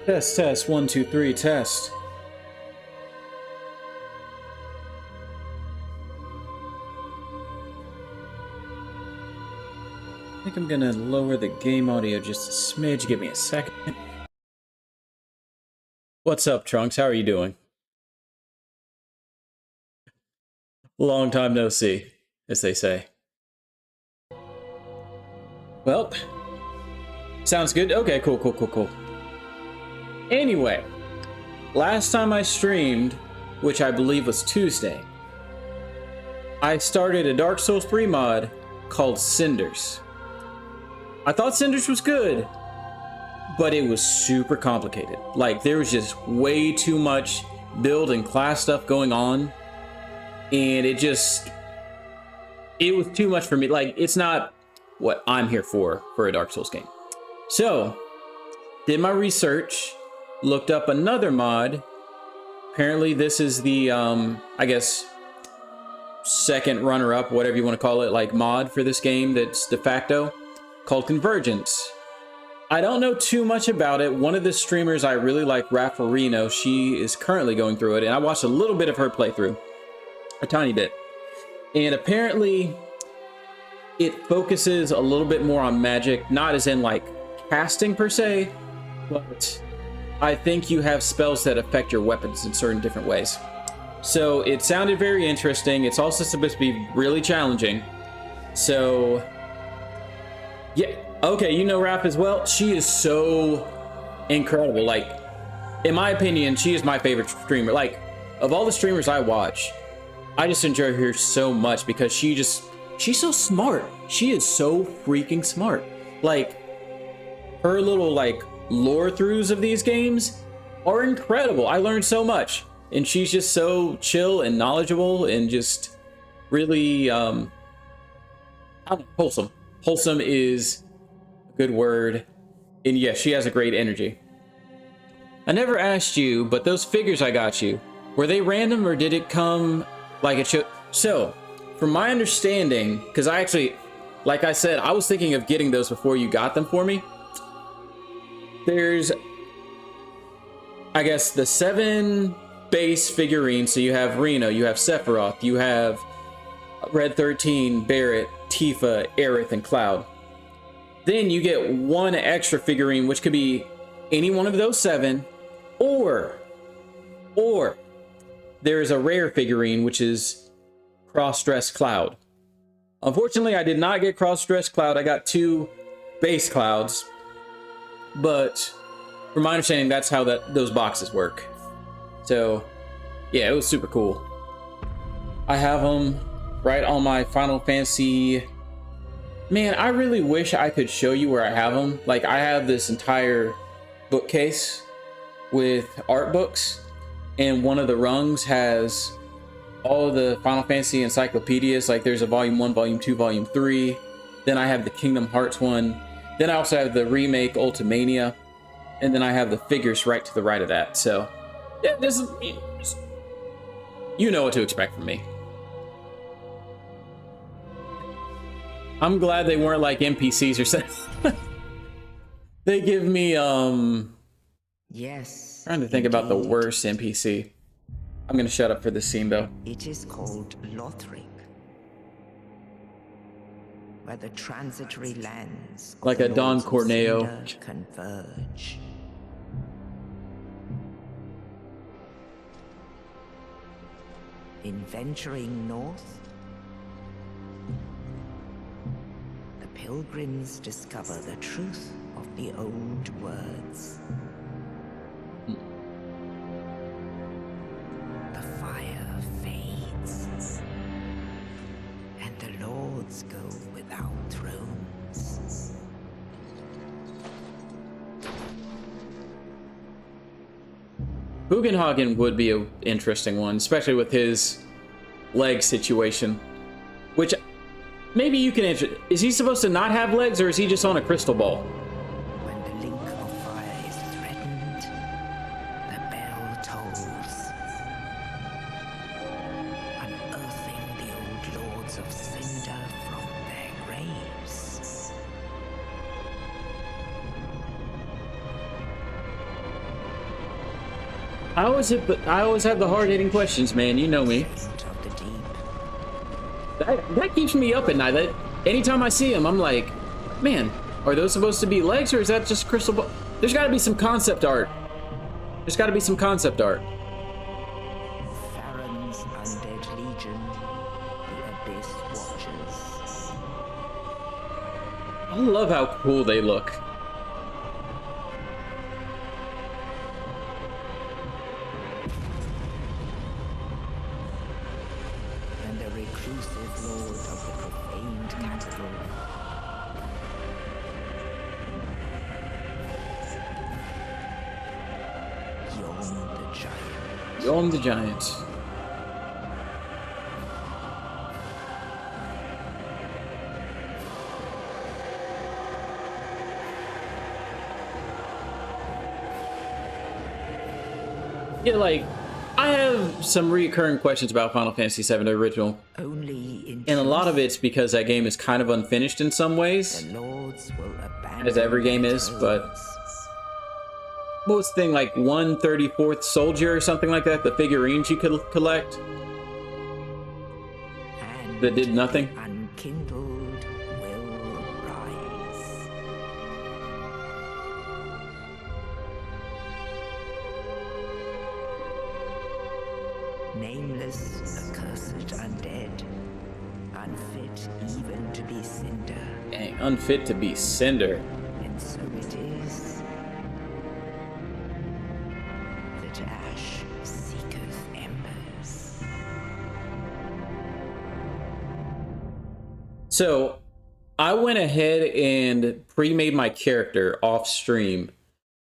Test, test, 1, 2, 3, test. I think I'm gonna lower the game audio just a smidge. Give me a second. What's up, Trunks? How are you doing? Long time no see, as they say. Well, sounds good. Okay, cool, cool, cool, cool. Anyway, last time I streamed, which I believe was Tuesday, I started a Dark Souls 3 mod called Cinders. I thought Cinders was good, but it was super complicated. Like, there was just way too much build and class stuff going on, and it was too much for me. Like, it's not what I'm here for a Dark Souls game. So, did my research, looked up another mod. Apparently this is the, I guess, second runner-up, whatever you want to call it, like mod for this game that's de facto, called Convergence. I don't know too much about it. One of the streamers I really like, Raffarino, she is currently going through it, and I watched a little bit of her playthrough, a tiny bit. And apparently it focuses a little bit more on magic, not as in like casting per se, but I think you have spells that affect your weapons in certain different ways. So it sounded very interesting. It's also supposed to be really challenging. So yeah, okay, you know Raph as well. She is so incredible. Like, in my opinion, she is my favorite streamer. Like, of all the streamers I watch, I just enjoy her so much because she's so smart. She is so freaking smart. Like, her little like lore throughs of these games are incredible. I learned so much, and she's just so chill and knowledgeable and just really I don't know, wholesome. Wholesome is a good word. And yes, she has a great energy. I never asked you, but those figures I got you, were they random or did it come like it should? So, from my understanding, because I actually, like I said, I was thinking of getting those before you got them for me. There's, I guess, the 7 base figurines. So you have Reno, you have Sephiroth, you have Red 13, Barret, Tifa, Aerith, and Cloud. Then you get 1 extra figurine, which could be any one of those 7, or there's a rare figurine, which is Cross-Dressed Cloud. Unfortunately, I did not get Cross-Dressed Cloud. I got 2 base Clouds. But from my understanding, that's how those boxes work. So yeah, it was super cool. I have them right on my Final Fantasy. Man, I really wish I could show you where I have them. Like, I have this entire bookcase with art books, and one of the rungs has all of the Final Fantasy encyclopedias. Like, there's a volume 1, volume 2, volume 3. Then I have the Kingdom Hearts one. Then I also have the remake Ultimania, and then I have the figures right to the right of that. So, yeah, this is, you know what to expect from me. I'm glad they weren't like NPCs or something. They give me Yes. Trying to think about the worst NPC. I'm gonna shut up for this scene though. It is called Lothric, where the transitory lands of Like the a Don Lords of Corneo. Cinder converge. In venturing north, the pilgrims discover the truth of the old words. The fire fades, and the lords go without thrones. Bugenhagen would be an interesting one, especially with his leg situation. Which, maybe you can answer. Is he supposed to not have legs, or is he just on a crystal ball? When the link of fire is threatened, the bell tolls, unearthing the old lords of Cinder from their graves. I always have the hard-hitting questions, man. You know me. Saint of the deep. That keeps me up at night. That anytime I see them, I'm like, man, are those supposed to be legs or is that just crystal ball? There's got to be some concept art. There's got to be some concept art. Farron's undead legion. The Abyss Watchers. I love how cool they look. And the reclusive lord of the profaned capital. Yon the giant. Yon the Giant. Yeah, like, I have some recurring questions about Final Fantasy VII, the original. Only in And a lot of it's because that game is kind of unfinished in some ways. the lords will abandon As every game their is, but- thrones. What was the thing, like 1/34th Soldier or something like that? The figurines you could collect And that did nothing? unkindled will rise. Nameless, accursed undead, unfit even to be cinder, Dang, unfit to be Cinder. and so it is that ash seeketh embers. So, I went ahead and pre-made my character off stream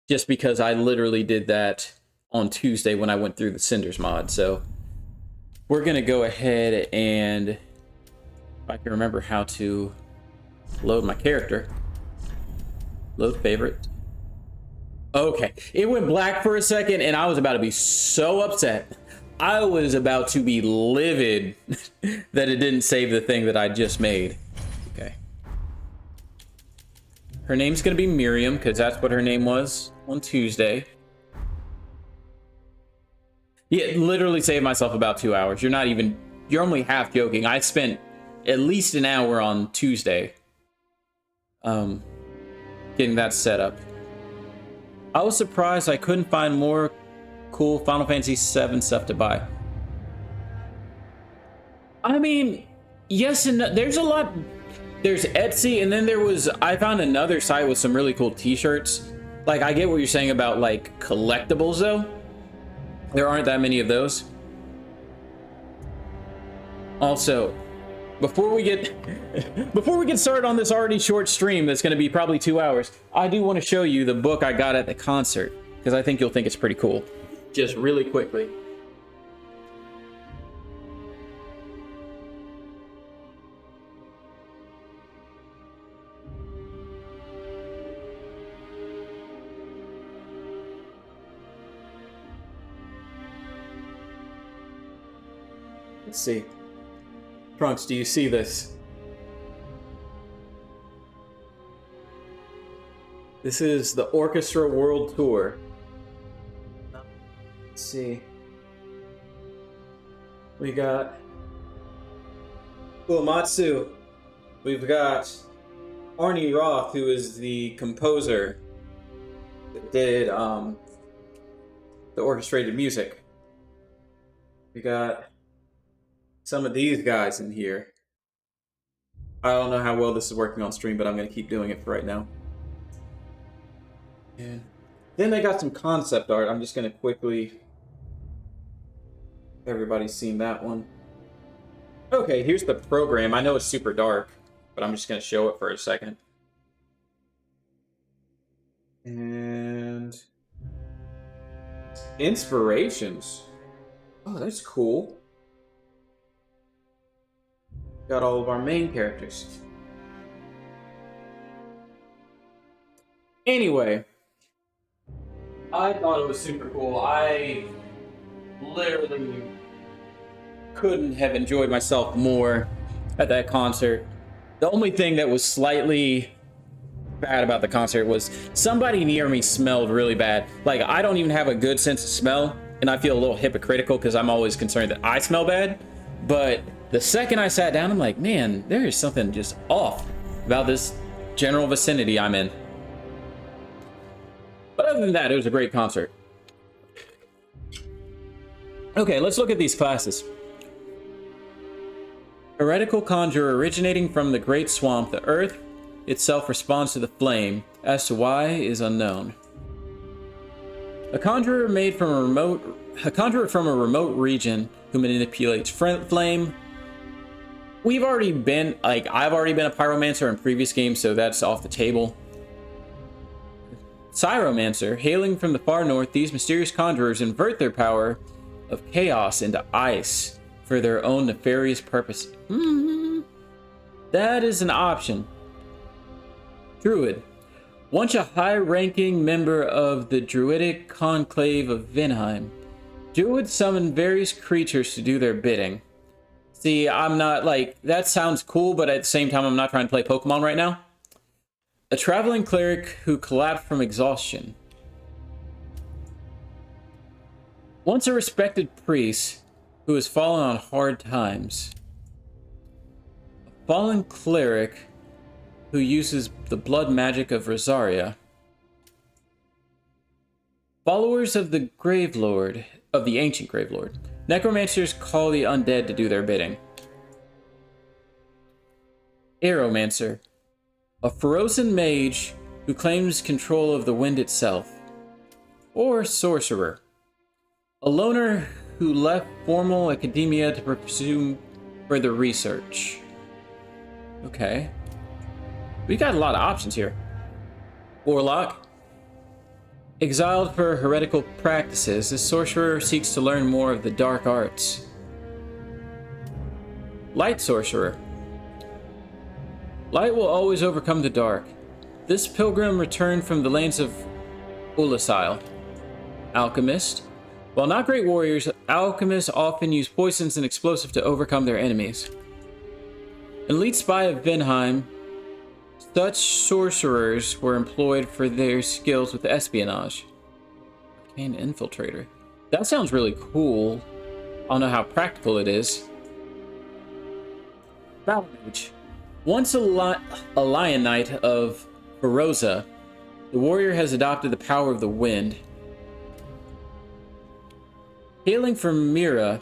just because I literally did that on Tuesday when I went through the Cinders mod. So, we're going to go ahead and, if I can remember how to load my character. Load favorite. Okay, it went black for a second and I was about to be so upset. I was about to be livid that it didn't save the thing that I just made. Okay. Her name's gonna be Miriam because that's what her name was on Tuesday. Yeah, literally saved myself about 2 hours. You're only half joking. I spent at least an hour on Tuesday getting that set up. I was surprised I couldn't find more cool Final Fantasy VII stuff to buy. I mean, yes and no. There's a lot. There's Etsy, and then I found another site with some really cool t-shirts. Like, I get what you're saying about, like, collectibles, though. There aren't that many of those. Also, before we get started on this already short stream that's going to be probably 2 hours, I do want to show you the book I got at the concert because I think you'll think it's pretty cool. Just really quickly. Let's see. Trunks, do you see this? This is the Orchestra World Tour. Let's see. We got Uematsu. We've got Arnie Roth, who is the composer that did the orchestrated music. We got some of these guys in here. I don't know how well this is working on stream, but I'm going to keep doing it for right now. And then they got some concept art. I'm just going to quickly... Everybody's seen that one. Okay, here's the program. I know it's super dark, but I'm just going to show it for a second. And... inspirations. Oh, that's cool. Got all of our main characters. Anyway, I thought it was super cool. I literally couldn't have enjoyed myself more at that concert. The only thing that was slightly bad about the concert was somebody near me smelled really bad. Like, I don't even have a good sense of smell, and I feel a little hypocritical because I'm always concerned that I smell bad. But the second I sat down, I'm like, man, there is something just off about this general vicinity I'm in. But other than that, it was a great concert. Okay, let's look at these classes. Heretical Conjurer, originating from the Great Swamp, the earth itself responds to the flame. As to why is unknown. A conjurer from a remote region who manipulates flame. I've already been a pyromancer in previous games, so that's off the table. Pyromancer, hailing from the far north, these mysterious conjurers invert their power of chaos into ice for their own nefarious purpose. That is an option. Druid. Once a high-ranking member of the Druidic Conclave of Vinheim, Druids summon various creatures to do their bidding. See, I'm not like, that sounds cool, but at the same time, I'm not trying to play Pokemon right now. A traveling cleric who collapsed from exhaustion. Once a respected priest who has fallen on hard times. A fallen cleric who uses the blood magic of Rosaria. Followers of the Gravelord, of the ancient Gravelord. Necromancers call the undead to do their bidding. Aeromancer. A frozen mage who claims control of the wind itself. Or sorcerer. A loner who left formal academia to pursue further research. Okay. We got a lot of options here. Warlock. Exiled for heretical practices, this sorcerer seeks to learn more of the dark arts. Light sorcerer. Light will always overcome the dark. This pilgrim returned from the lands of Ulasil. Alchemist. While not great warriors, alchemists often use poisons and explosives to overcome their enemies. Elite spy of Vinheim. Such sorcerers were employed for their skills with espionage. Arcane infiltrator. That sounds really cool. I don't know how practical it is. Battle mage. Once a lion knight of Feroza, the warrior has adopted the power of the wind. Hailing from Mira,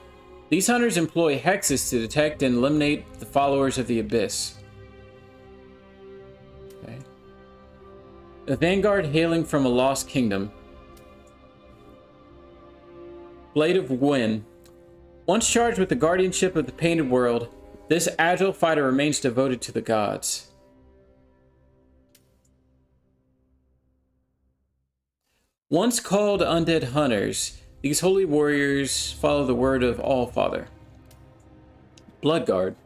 these hunters employ hexes to detect and eliminate the followers of the Abyss. Okay. A vanguard hailing from a lost kingdom. Blade of Wind. Once charged with the guardianship of the painted world, this agile fighter remains devoted to the gods. Once called undead hunters, these holy warriors follow the word of Allfather. Bloodguard.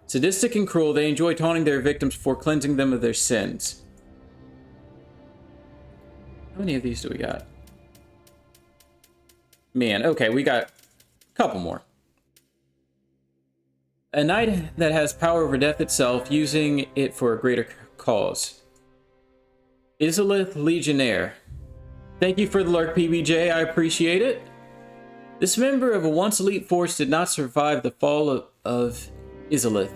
Sadistic and cruel, they enjoy taunting their victims before cleansing them of their sins. How many of these do we got? Man, okay, we got a couple more. A knight that has power over death itself, using it for a greater cause. Izalith Legionnaire. Thank you for the lurk, PBJ. I appreciate it. This member of a once elite force did not survive the fall of Izalith.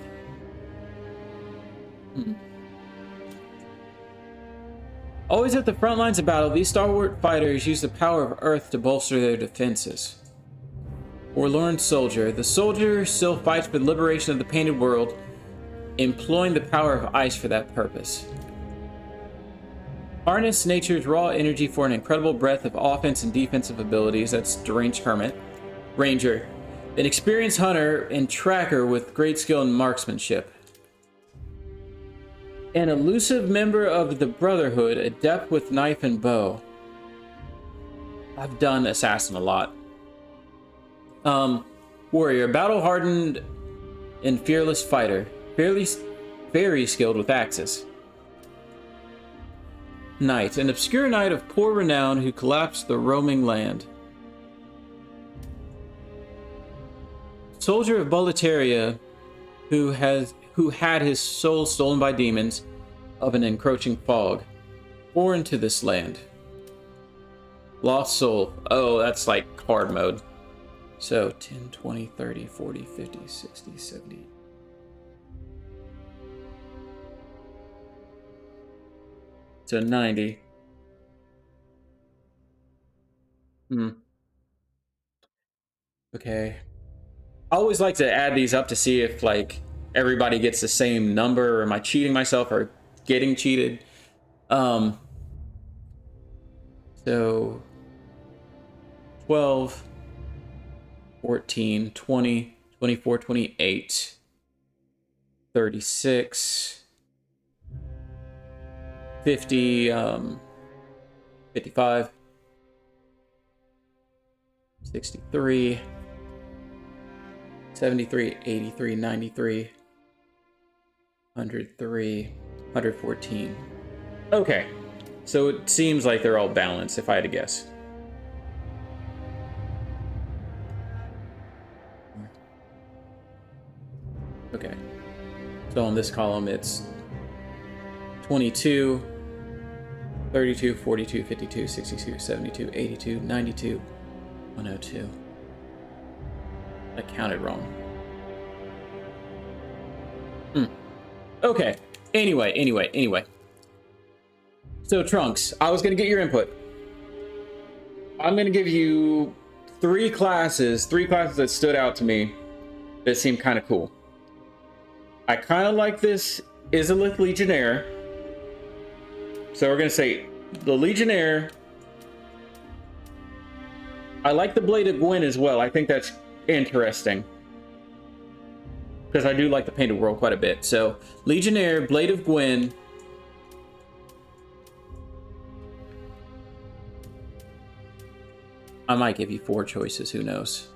Always at the front lines of battle, these stalwart fighters use the power of Earth to bolster their defenses. Forlorn Soldier. The soldier still fights for the liberation of the painted world, employing the power of ice for that purpose. Harness nature's raw energy for an incredible breadth of offense and defensive abilities. That's Deranged Hermit. Ranger. An experienced hunter and tracker with great skill in marksmanship. An elusive member of the Brotherhood, adept with knife and bow. I've done Assassin a lot. Warrior. Battle-hardened and fearless fighter. Very skilled with axes. Knight, an obscure knight of poor renown who collapsed the roaming land. Soldier of Boletaria, who had his soul stolen by demons of an encroaching fog, foreign to this land. Lost Soul. Oh, that's like hard mode. So 10, 20, 30, 40, 50, 60, 70. So 90. Okay. I always like to add these up to see if like everybody gets the same number, or am I cheating myself or getting cheated? So 12, 14, 20, 24, 28, 36, 50, 55, 63, 73, 83, 93, 103, 114. Okay, so it seems like they're all balanced if I had to guess. Okay, so on this column it's 22, 32, 42, 52, 62, 72, 82, 92, 102. I counted wrong. Okay. Anyway. So, Trunks, I was going to get your input. I'm going to give you three classes that stood out to me that seemed kind of cool. I kind of like this Izalith Legionnaire. So we're going to say the Legionnaire. I like the Blade of Gwyn as well. I think that's interesting, because I do like the Painted World quite a bit. So Legionnaire, Blade of Gwyn, I might give you four choices, who knows.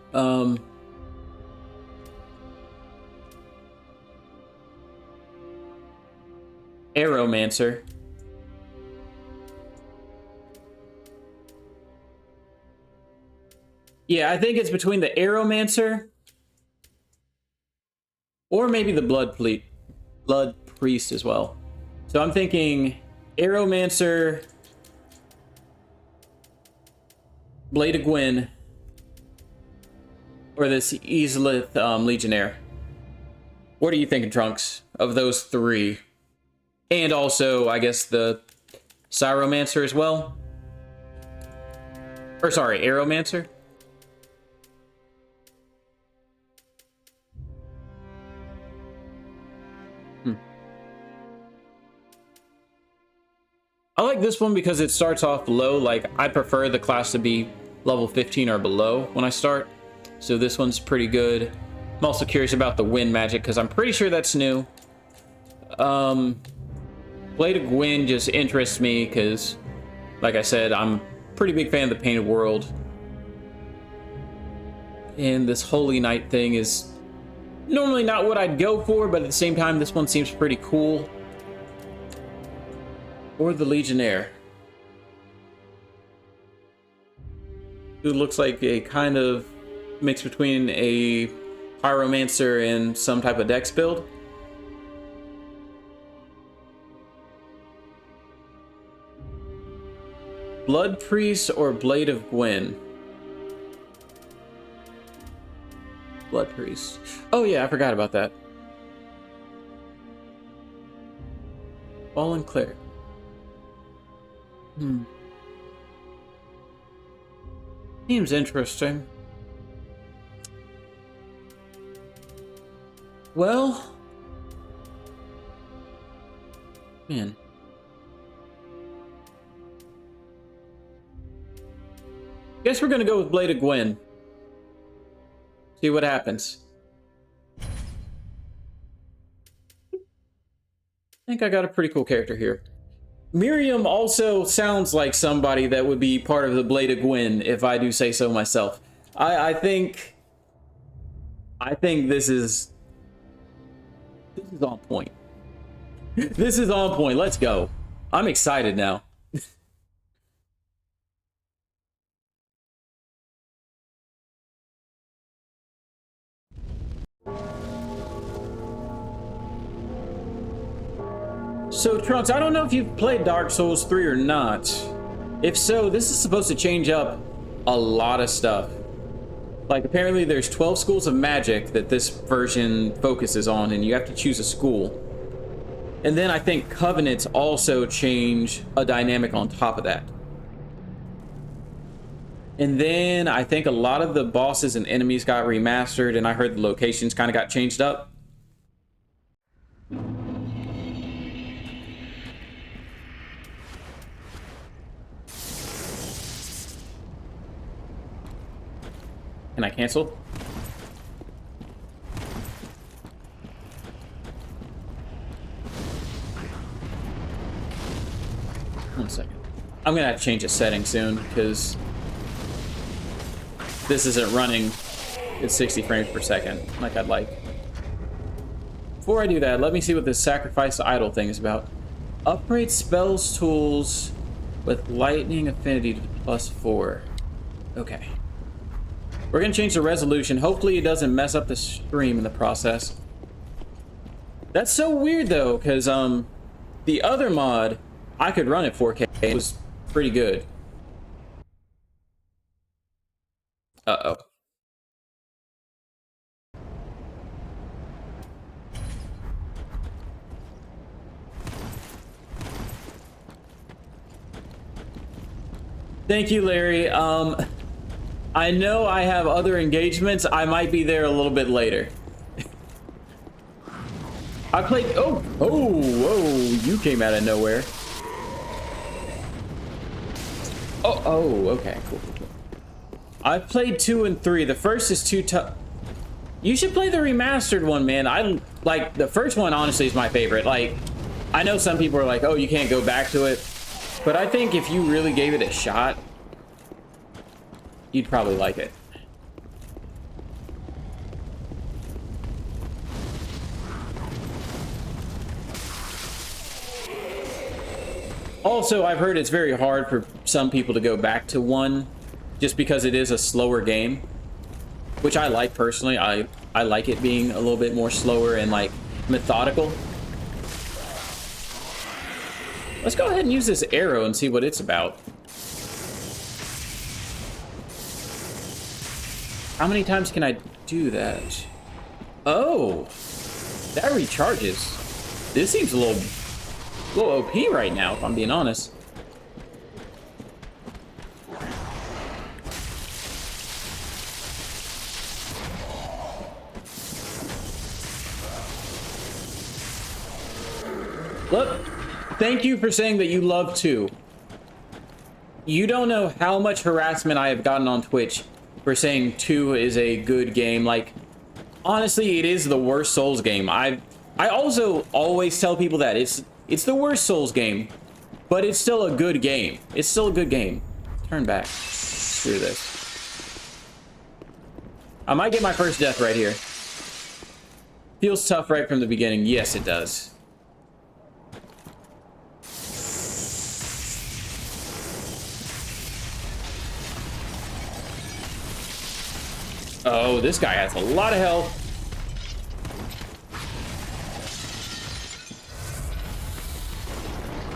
Aeromancer. Yeah, I think it's between the Aeromancer or maybe the Blood Priest as well. So I'm thinking Aeromancer, Blade of Gwyn, or this Izalith Legionnaire. What are you thinking, Trunks, of those three? And also, I guess, the Cyromancer as well? Or sorry, Aeromancer? I like this one because it starts off low. Like, I prefer the class to be level 15 or below when I start. So this one's pretty good. I'm also curious about the wind magic because I'm pretty sure that's new. Blade of Gwyn just interests me because, like I said, I'm a pretty big fan of the Painted World. And this Holy Knight thing is normally not what I'd go for, but at the same time, this one seems pretty cool. Or the Legionnaire, who looks like a kind of mix between a Pyromancer and some type of dex build. Blood Priest or Blade of Gwyn? Blood Priest. Oh yeah, I forgot about that. Fallen Cleric. Seems interesting. Well, man. Guess we're gonna go with Blade of Gwyn. See what happens. I think I got a pretty cool character here. Miriam also sounds like somebody that would be part of the Blade of Gwyn, if I do say so myself. I think this is on point. This is on point. Let's go. I'm excited now. So, Trunks, I don't know if you've played Dark Souls 3 or not, If so, this is supposed to change up a lot of stuff. Like, apparently there's 12 schools of magic that this version focuses on, and you have to choose a school. And then I think covenants also change a dynamic on top of that. And then I think a lot of the bosses and enemies got remastered, and I heard the locations kind of got changed up. Can I cancel? One second. I'm gonna have to change the setting soon because this isn't running at 60 frames per second like I'd like. Before I do that, let me see what this sacrifice idol thing is about. Upgrade spells tools with lightning affinity to +4. Okay. We're gonna change the resolution. Hopefully it doesn't mess up the stream in the process. That's so weird though, because the other mod I could run at 4K. It was pretty good. Uh-oh. Thank you, Larry. I know I have other engagements. I might be there a little bit later. I played... Oh! Oh! Whoa! You came out of nowhere. Oh! Oh! Okay. Cool. I've played 2 and 3. The first is too tough. You should play the remastered one, man. I like the first one. Honestly, is my favorite. Like, I know some people are like, "Oh, you can't go back to it," but I think if you really gave it a shot, you'd probably like it. Also, I've heard it's very hard for some people to go back to 1 just because it is a slower game, which I like personally. I like it being a little bit more slower and like methodical. Let's go ahead and use this arrow and see what it's about. How many times can I do that? Oh, that recharges. This seems a little OP right now, if I'm being honest. Look, thank you for saying that you love 2. You don't know how much harassment I have gotten on Twitch for saying 2 is a good game. Like, honestly, it is the worst Souls game. I also always tell people that it's the worst Souls game, but it's still a good game. It's still a good game. Turn back. Screw this. I might get my first death right here. Feels tough right from the beginning. Yes, it does. Oh, this guy has a lot of health.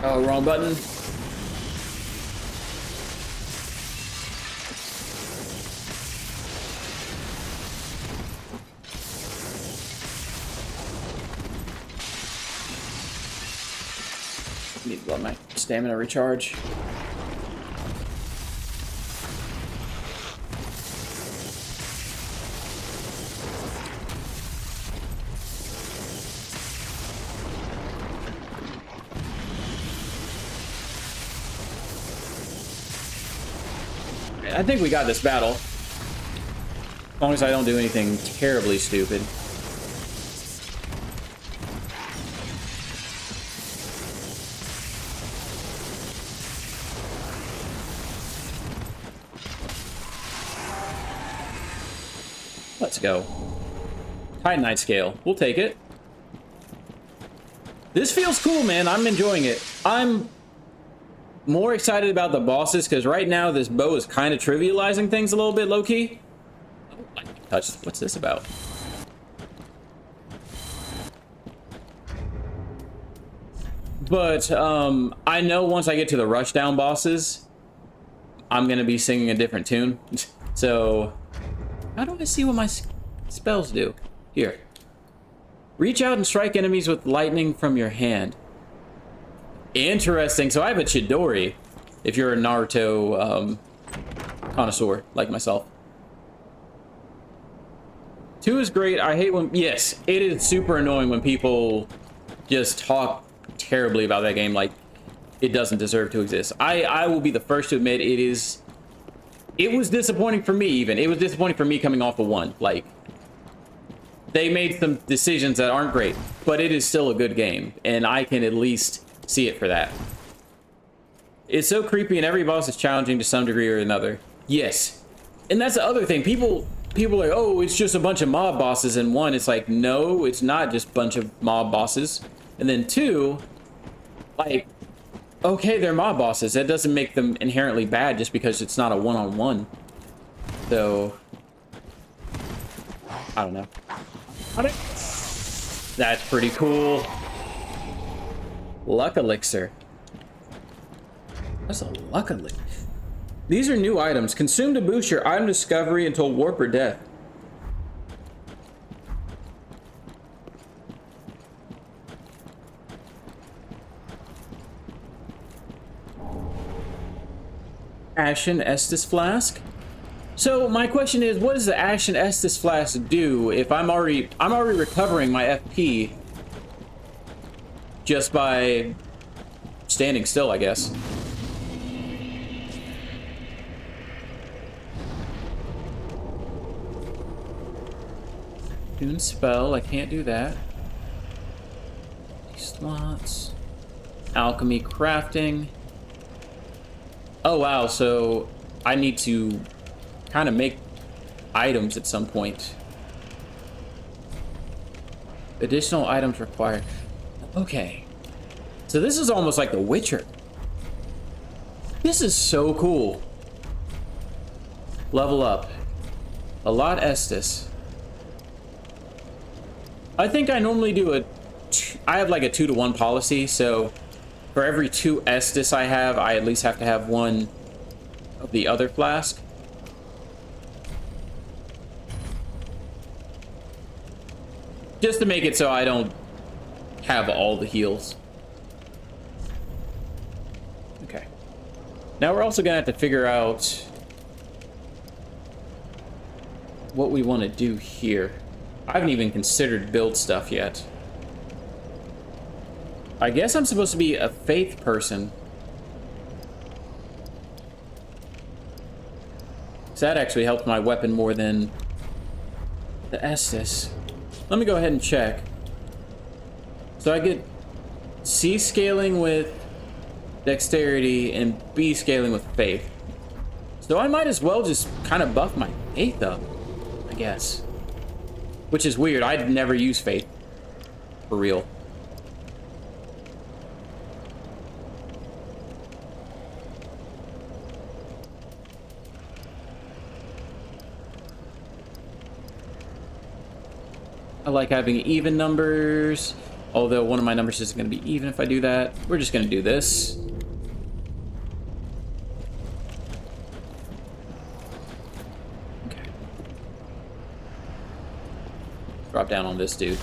Oh, wrong button. Need to let my stamina recharge. I think we got this battle. As long as I don't do anything terribly stupid. Let's go. Titanite scale. We'll take it. This feels cool, man. I'm enjoying it. I'm more excited about the bosses because right now this bow is kind of trivializing things a little bit low-key. I don't like to touch. What's this about? But I know once I get to the rushdown bosses, I'm gonna be singing a different tune. So, how do I see what my spells do? Here. Reach out and strike enemies with lightning from your hand. Interesting. So I have a Chidori, if you're a Naruto connoisseur like myself. 2 is great. I hate when... Yes, it is super annoying when people just talk terribly about that game like it doesn't deserve to exist. I will be the first to admit it is... It was disappointing for me, even. It was disappointing for me coming off of 1. Like, they made some decisions that aren't great, but it is still a good game, and I can at least see it for that. It's so creepy, and every boss is challenging to some degree or another. Yes. And that's the other thing. People are like, oh, it's just a bunch of mob bosses in 1. It's like, no, it's not just a bunch of mob bosses. And then 2, like, okay, they're mob bosses. That doesn't make them inherently bad just because it's not a one-on-one. So, I don't know. That's pretty cool. Luck elixir. What's a luck elixir? These are new items. Consume to boost your item discovery until warp or death. Ashen Estus Flask. So my question is, what does the Ashen Estus Flask do if I'm already recovering my FP just by standing still, I guess? Tune spell, I can't do that. Slots. Alchemy crafting. Oh wow, so I need to kind of make items at some point. Additional items required. Okay. So this is almost like The Witcher. This is so cool. Level up. A lot Estus. I think I normally do I have like a 2-to-1 policy, so for every 2 Estus I have, I at least have to have 1 of the other flask. Just to make it so I don't have all the heals. Okay. Now we're also gonna have to figure out what we want to do here. I haven't even considered build stuff yet. I guess I'm supposed to be a faith person. So that actually helped my weapon more than the Estus. Let me go ahead and check. So I get C scaling with dexterity and B scaling with faith. So I might as well just kind of buff my faith up, I guess. Which is weird. I'd never use faith. For real. I like having even numbers, although one of my numbers isn't going to be even if I do that. We're just going to do this. Okay. Drop down on this dude.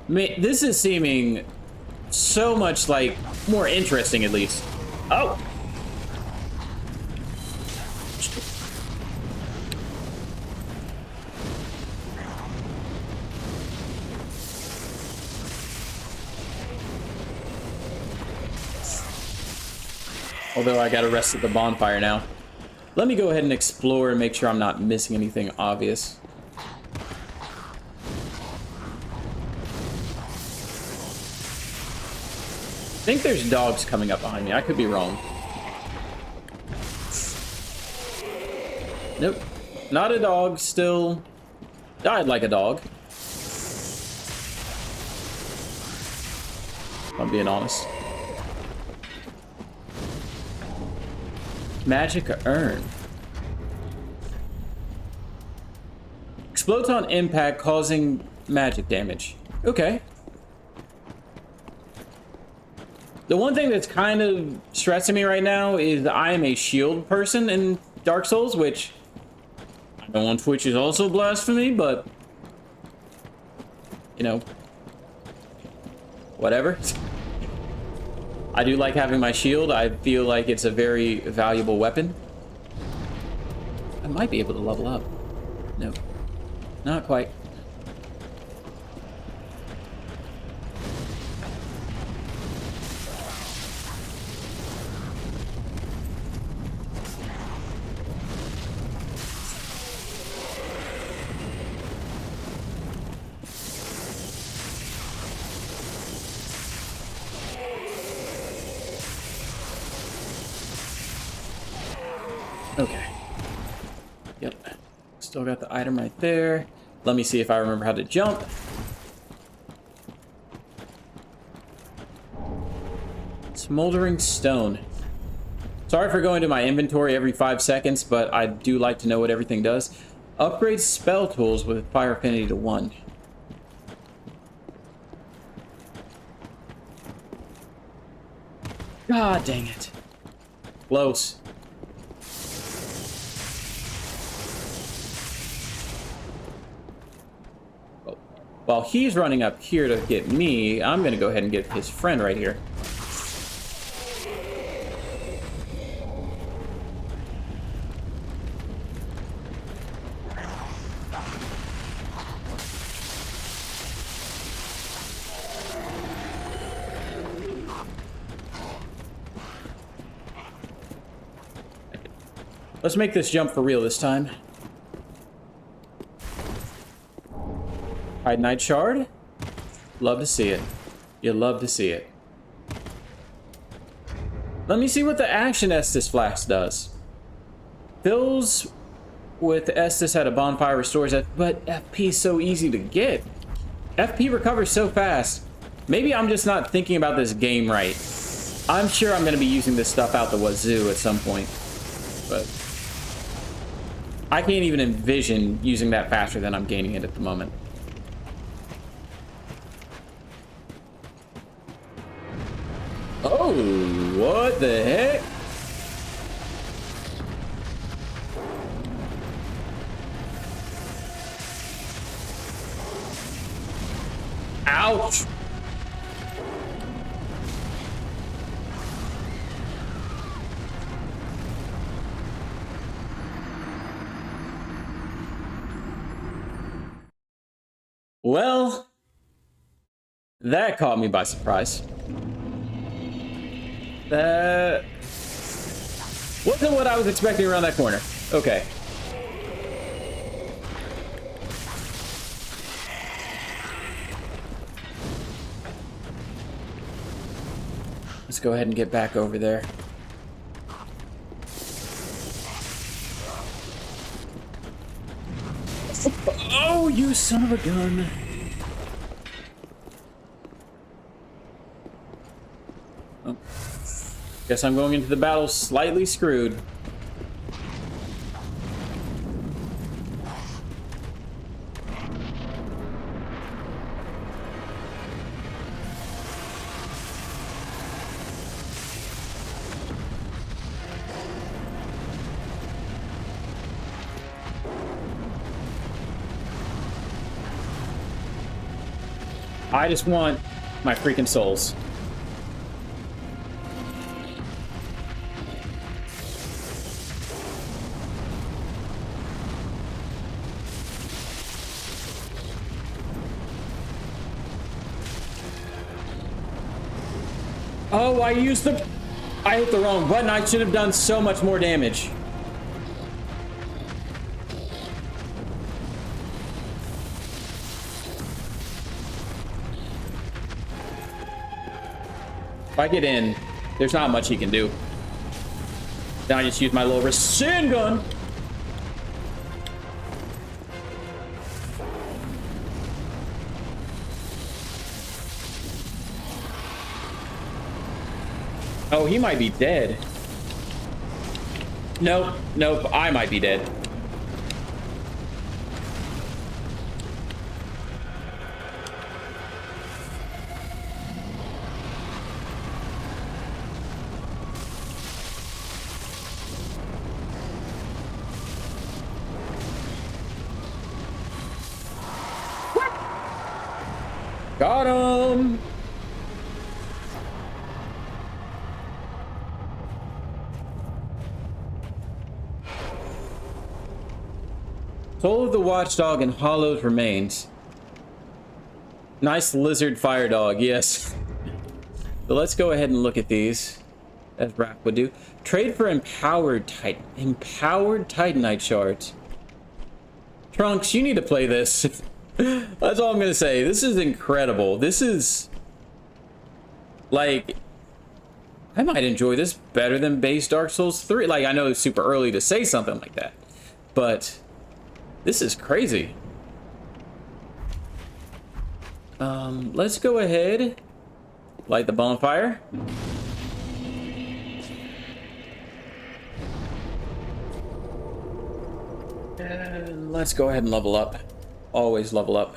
This is seeming so much like more interesting, at least. Oh! Although I gotta rest at the bonfire now. Let me go ahead and explore and make sure I'm not missing anything obvious. I think there's dogs coming up behind me. I could be wrong. Nope. Not a dog. Still died like a dog. If I'm being honest. Magic urn. Explodes on impact, causing magic damage. Okay. The one thing that's kind of stressing me right now is I am a shield person in Dark Souls, which I know on Twitch is also blasphemy, but you know, whatever. I do like having my shield. I feel like it's a very valuable weapon. I might be able to level up. No, not quite. Okay. Yep. Still got the item right there. Let me see if I remember how to jump. Smoldering stone. Sorry for going to my inventory every 5 seconds, but I do like to know what everything does. Upgrade spell tools with fire affinity to 1. God dang it. Close. While he's running up here to get me, I'm going to go ahead and get his friend right here. Let's make this jump for real this time. Hide Knight Shard. Love to see it. You love to see it. Let me see what the Action Estus Flask does. Fills with Estus at a bonfire, restores it, but FP is so easy to get. FP recovers so fast. Maybe I'm just not thinking about this game right. I'm sure I'm going to be using this stuff out the wazoo at some point. But I can't even envision using that faster than I'm gaining it at the moment. Oh, what the heck? Ouch! Well, that caught me by surprise. That wasn't what I was expecting around that corner. Okay. Let's go ahead and get back over there. Oh, you son of a gun. Oh. Guess I'm going into the battle slightly screwed. I just want my freaking souls. Oh, I hit the wrong button. I should have done so much more damage. If I get in, there's not much he can do. Then I just use my little rescind gun. Oh, he might be dead. Nope, nope, I might be dead. Got him! Soul of the watchdog and Hollow's remains. Nice lizard fire dog, yes. So let's go ahead and look at these, as Raph would do. Trade for empowered titanite shards. Trunks, you need to play this. That's all I'm gonna say. This is incredible. This is like, I might enjoy this better than base Dark Souls 3. Like, I know it's super early to say something like that, but this is crazy. Let's go ahead, light the bonfire. And let's go ahead and level up. Always level up,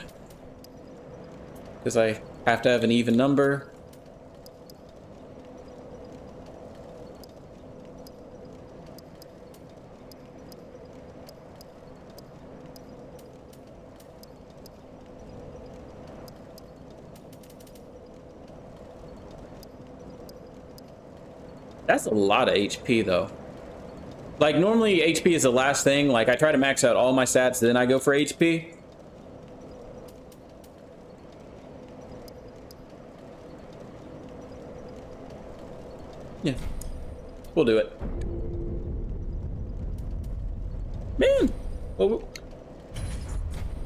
because I have to have an even number. That's a lot of HP, though. Like, normally HP is the last thing. Like, I try to max out all my stats, then I go for HP. Yeah. We'll do it. Man! Well,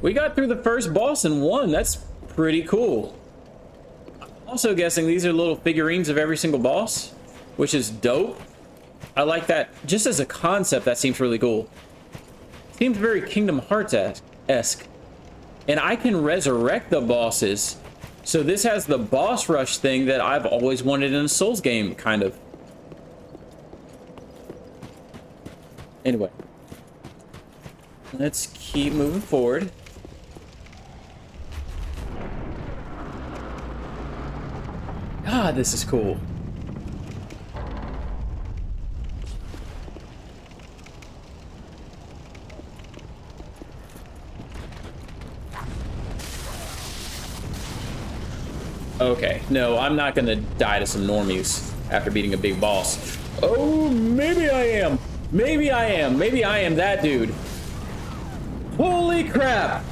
we got through the first boss in one. That's pretty cool. I'm also guessing these are little figurines of every single boss, which is dope. I like that. Just as a concept, that seems really cool. Seems very Kingdom Hearts-esque. And I can resurrect the bosses. So this has the boss rush thing that I've always wanted in a Souls game, kind of. Anyway. Let's keep moving forward. God, this is cool. Okay, no, I'm not gonna die to some normies after beating a big boss. Oh, maybe I am. Maybe I am. Maybe I am that dude. Holy crap!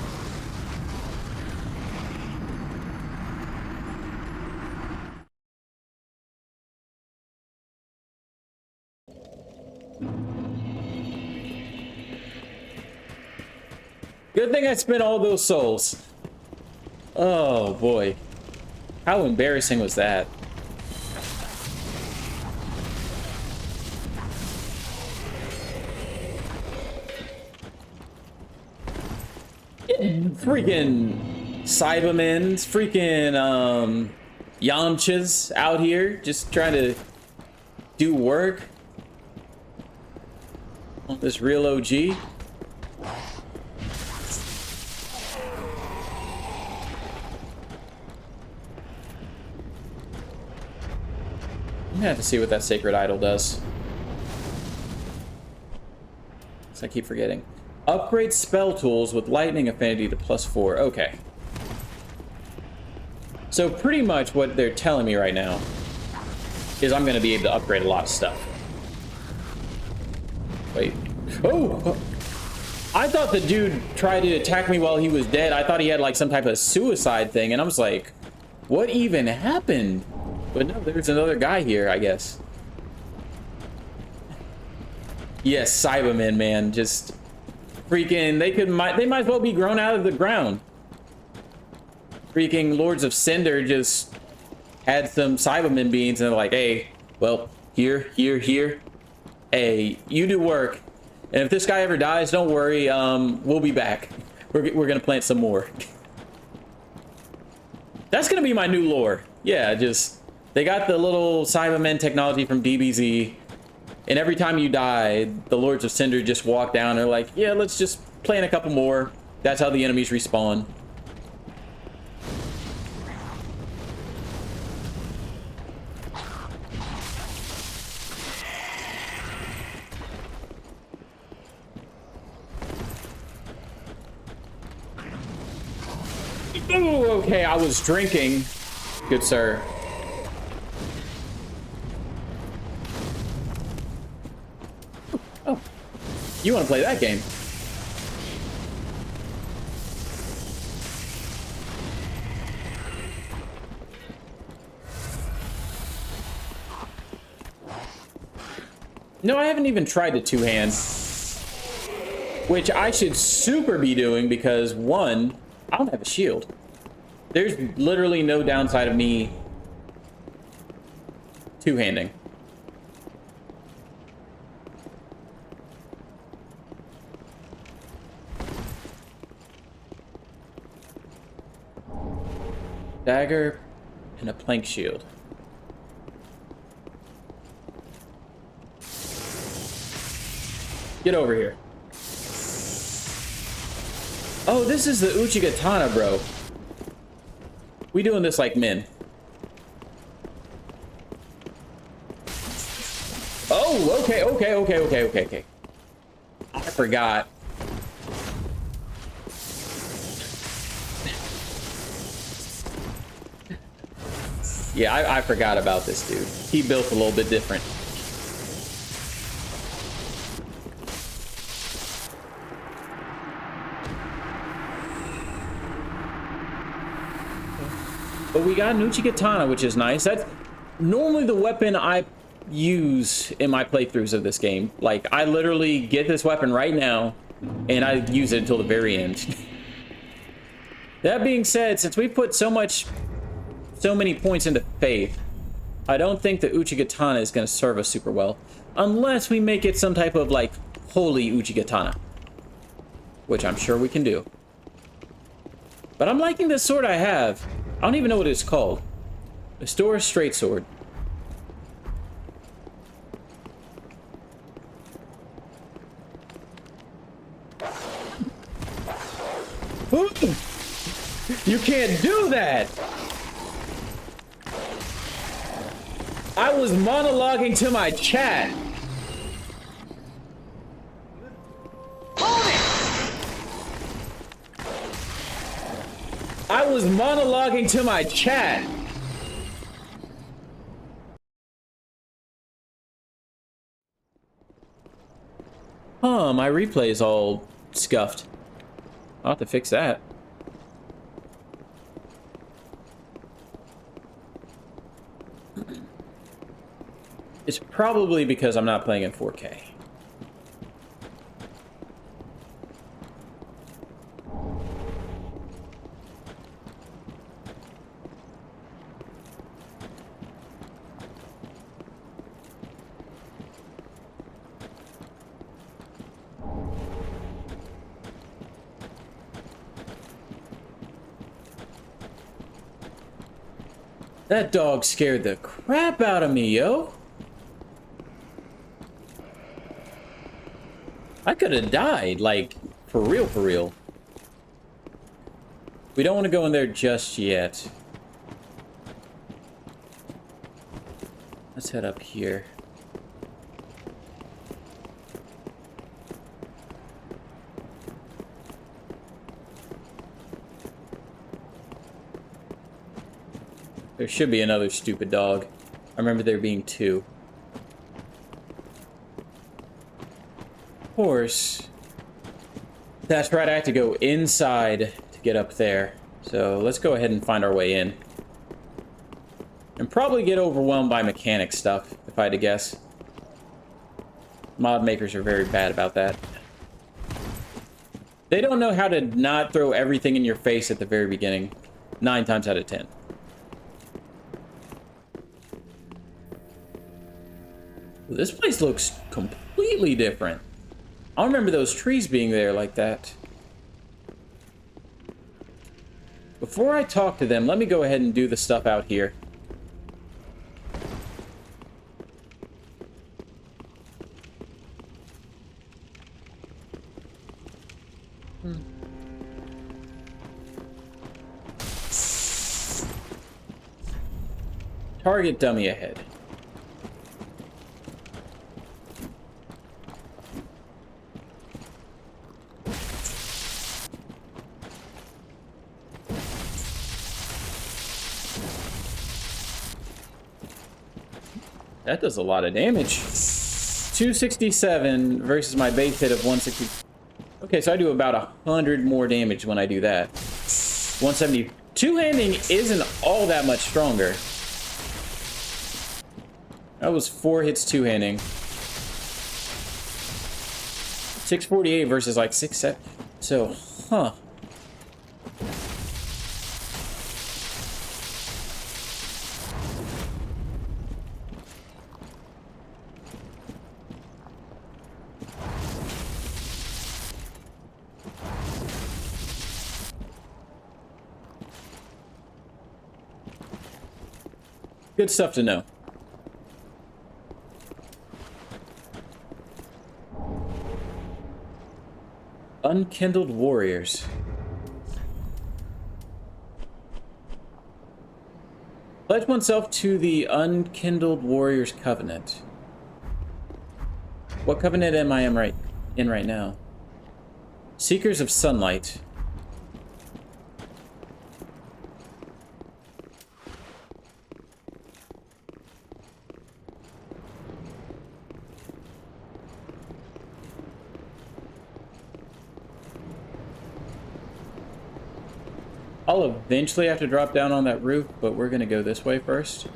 Good thing I spent all those souls. Oh boy. How embarrassing was that? Freaking Cybermen's, freaking Yamchas out here just trying to do work on this real OG. I'm gonna have to see what that sacred idol does. So I keep forgetting. Upgrade spell tools with lightning affinity to +4. Okay. So pretty much what they're telling me right now is I'm gonna be able to upgrade a lot of stuff. Wait. Oh! I thought the dude tried to attack me while he was dead. I thought he had like some type of suicide thing, and I was like, what even happened? But no, there's another guy here, I guess. Yes, Cybermen, man, just freaking, they might as well be grown out of the ground. Freaking Lords of Cinder just had some Cybermen beings, and they're like, hey, well, here. Hey, you do work. And if this guy ever dies, don't worry, we'll be back. We're gonna plant some more. That's gonna be my new lore. Yeah, just, they got the little Cybermen technology from DBZ, and every time you die, the Lords of Cinder just walk down. They're like, yeah, let's just plant a couple more. That's how the enemies respawn. Ooh, okay, I was drinking. Good sir. Oh, you want to play that game? No, I haven't even tried the two-hand, which I should super be doing because, one, I don't have a shield. There's literally no downside of me two-handing. Dagger and a plank shield. Get over here. Oh, this is the Uchigatana, bro. We doing this like men. Oh, okay. I forgot. Yeah, I forgot about this dude. He built a little bit different. But we got an Uchigatana, which is nice. That's normally the weapon I use in my playthroughs of this game. Like, I literally get this weapon right now, and I use it until the very end. That being said, since we put so many points into Faith, I don't think the Uchigatana is going to serve us super well. Unless we make it some type of, like, holy Uchigatana. Which I'm sure we can do. But I'm liking this sword I have. I don't even know what it's called. A Stora's Straight Sword. Ooh! You can't do that! I was monologuing to my chat. I was monologuing to my chat. Huh, my replay is all scuffed. I'll have to fix that. It's probably because I'm not playing in 4K. That dog scared the crap out of me, yo. I could have died, like, for real, for real. We don't want to go in there just yet. Let's head up here. There should be another stupid dog. I remember there being two. Of course. That's right, I have to go inside to get up there. So let's go ahead and find our way in. And probably get overwhelmed by mechanic stuff, if I had to guess. Mod makers are very bad about that. They don't know how to not throw everything in your face at the very beginning. 9 times out of 10. This place looks completely different. I don't remember those trees being there like that. Before I talk to them, let me go ahead and do the stuff out here. Target dummy ahead. That does a lot of damage. 267 versus my base hit of 160. Okay, so I do about 100 more damage when I do that. 170. Two-handing isn't all that much stronger. That was 4 hits two-handing. 648 versus like 670. So, huh. Good stuff to know. Unkindled warriors. Pledge oneself to the Unkindled Warriors Covenant. What covenant am I in right now? Seekers of Sunlight. I'll eventually have to drop down on that roof, but we're gonna go this way first.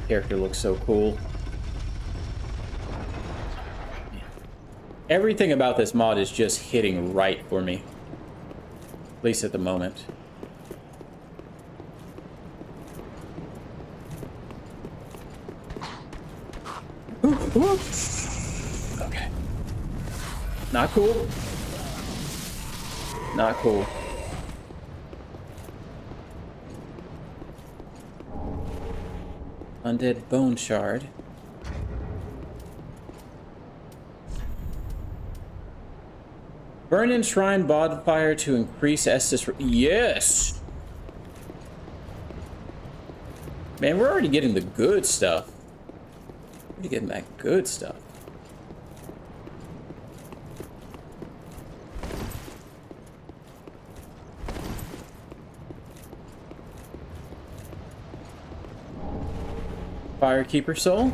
Character looks so cool. Everything about this mod is just hitting right for me. At least at the moment. Okay. Not cool. Not cool. Undead Bone Shard. Burn in Shrine Bonfire to increase Estus. Yes! Man, we're already getting the good stuff. We're getting that good stuff. Firekeeper Soul.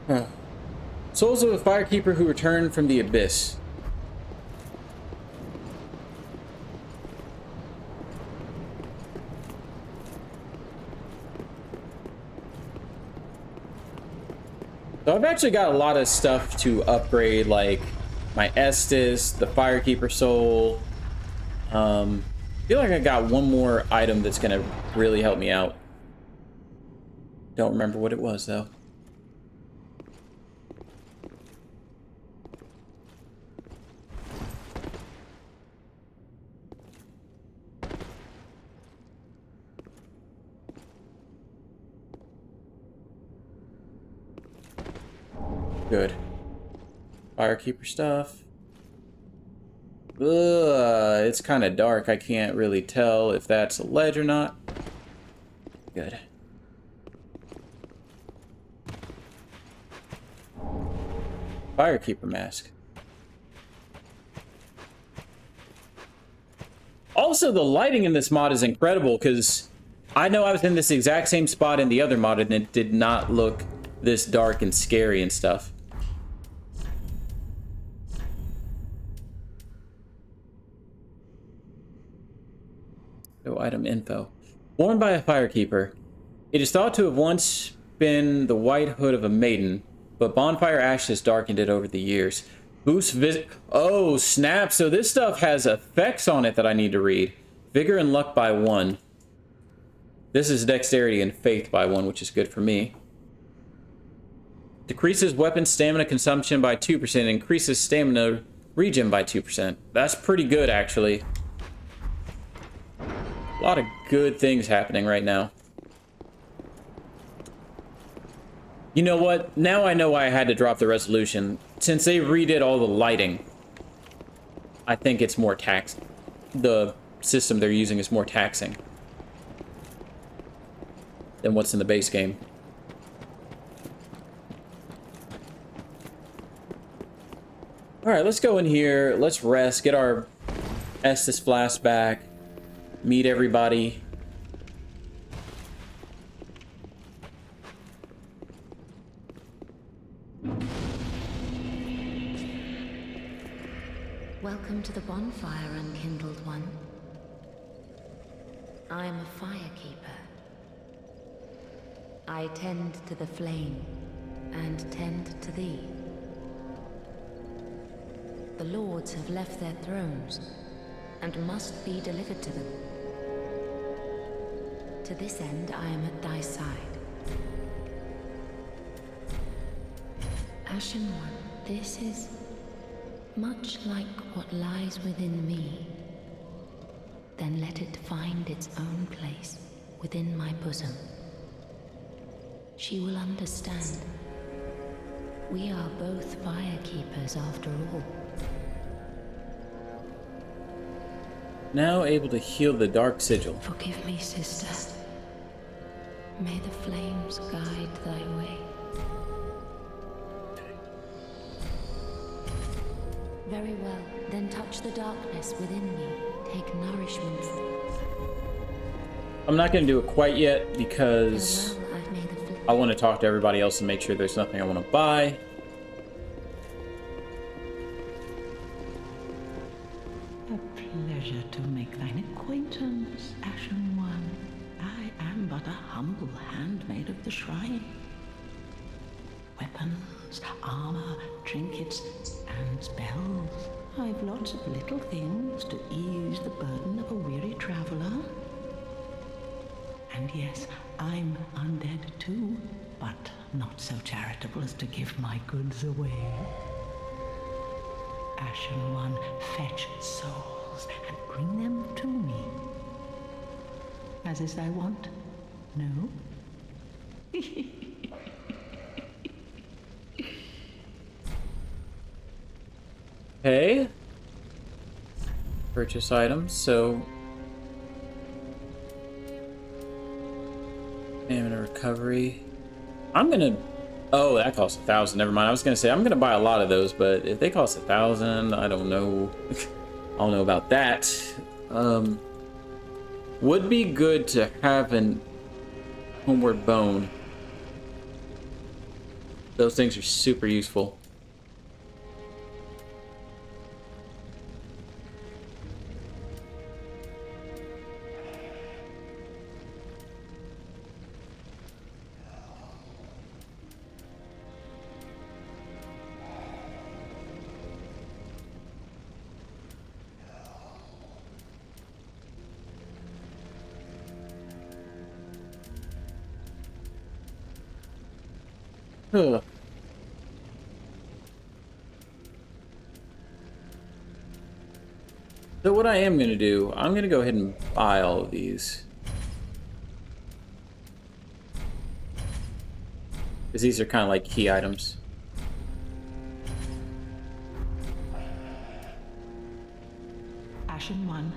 Huh. Souls of a Firekeeper who returned from the Abyss. So I've actually got a lot of stuff to upgrade, like my Estus, the Firekeeper Soul. I feel like I got one more item that's gonna really help me out. Don't remember what it was though. Good. Firekeeper stuff. Ugh, it's kind of dark. I can't really tell if that's a ledge or not. Good. Firekeeper mask. Also, the lighting in this mod is incredible because I know I was in this exact same spot in the other mod and it did not look this dark and scary and stuff. Item info. Worn by a firekeeper. It is thought to have once been the white hood of a maiden, but bonfire ash has darkened it over the years. Boost visit. Oh, snap. So this stuff has effects on it that I need to read. Vigor and luck by 1. This is dexterity and faith by 1, which is good for me. Decreases weapon stamina consumption by 2%. Increases stamina regen by 2%. That's pretty good, actually. A lot of good things happening right now. You know what? Now I know why I had to drop the resolution. Since they redid all the lighting, I think it's more taxed. The system they're using is more taxing than what's in the base game. Alright, let's go in here. Let's rest. Get our Estus flask back. Meet everybody. Welcome to the bonfire, unkindled one. I am a firekeeper. I tend to the flame, and tend to thee. The lords have left their thrones, and must be delivered to them. To this end, I am at thy side. Ashen One, this is much like what lies within me. Then let it find its own place within my bosom. She will understand. We are both firekeepers after all. Now able to heal the dark sigil. Forgive me, sister. May the flames guide thy way. Very well, then touch the darkness within me. Take nourishment. I'm not going to do it quite yet because Farewell, I've made the I want to talk to everybody else and make sure there's nothing I want to buy. A pleasure to make thine acquaintance, Ashen One. I am but a humble handmaid of the shrine. Weapons, armor, trinkets, and spells. I've lots of little things to ease the burden of a weary traveler. And yes, I'm undead too, but not so charitable as to give my goods away. Ashen One, fetch souls and bring them to me. As is thy wont, no? Okay. Purchase items, so... Stamina recovery. I'm gonna... Oh, that costs 1,000. Never mind. I was gonna say, I'm gonna buy a lot of those, but if they cost 1,000, I don't know. I don't know about that. Would be good to have an homeward bone. Those things are super useful. Ugh. So what I am going to do, I'm going to go ahead and buy all of these. Because these are kind of like key items. Ashen One.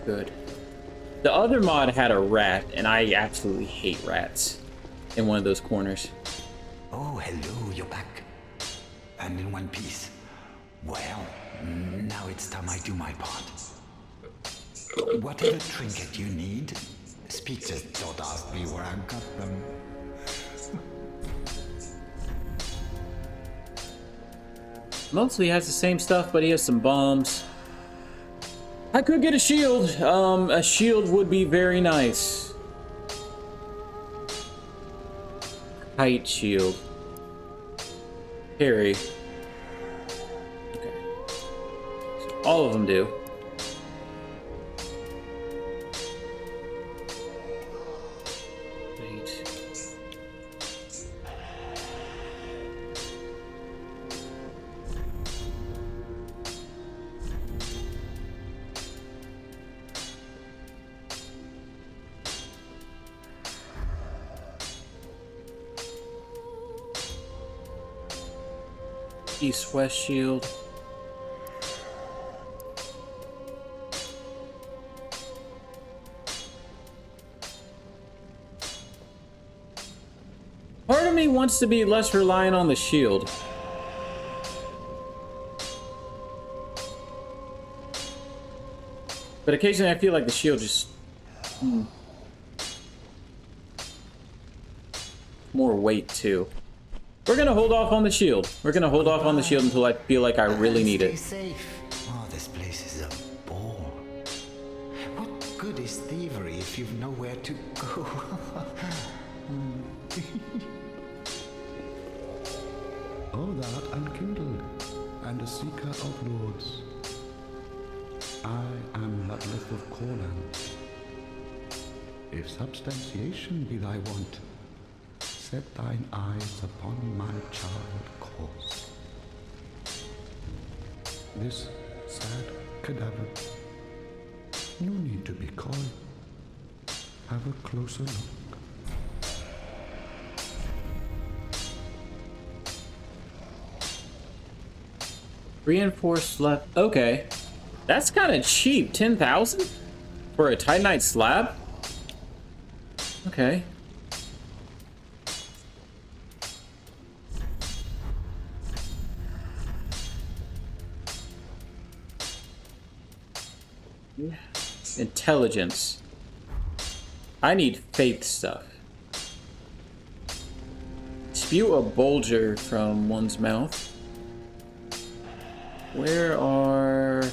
Good. The other mod had a rat, and I absolutely hate rats in one of those corners. Oh, hello, you're back. And in one piece. Well, now it's time I do my part. Whatever trinket you need, speak just don't ask me where I got them. Mostly has the same stuff, but he has some bombs. I could get a shield. A shield would be very nice. Kite shield. Carry. Okay. So all of them do. Wait. East-west shield. Part of me wants to be less reliant on the shield. But occasionally I feel like the shield just... more weight too. We're gonna hold off on the shield. We're gonna hold off on the shield until I feel like I really need it. Stay safe. Oh, this place is a bore. What good is thievery if you've nowhere to go? Oh, thou art unkindled, and a seeker of lords. I am Ludleth of Corland. If substantiation be thy want, set thine eyes upon my child corse. This sad cadaver, no need to be coy. Have a closer look. Reinforced left. Okay. That's kind of cheap. 10,000 for a Titanite slab? Okay. Intelligence. I need faith stuff. Spew a bulger from one's mouth. Where are...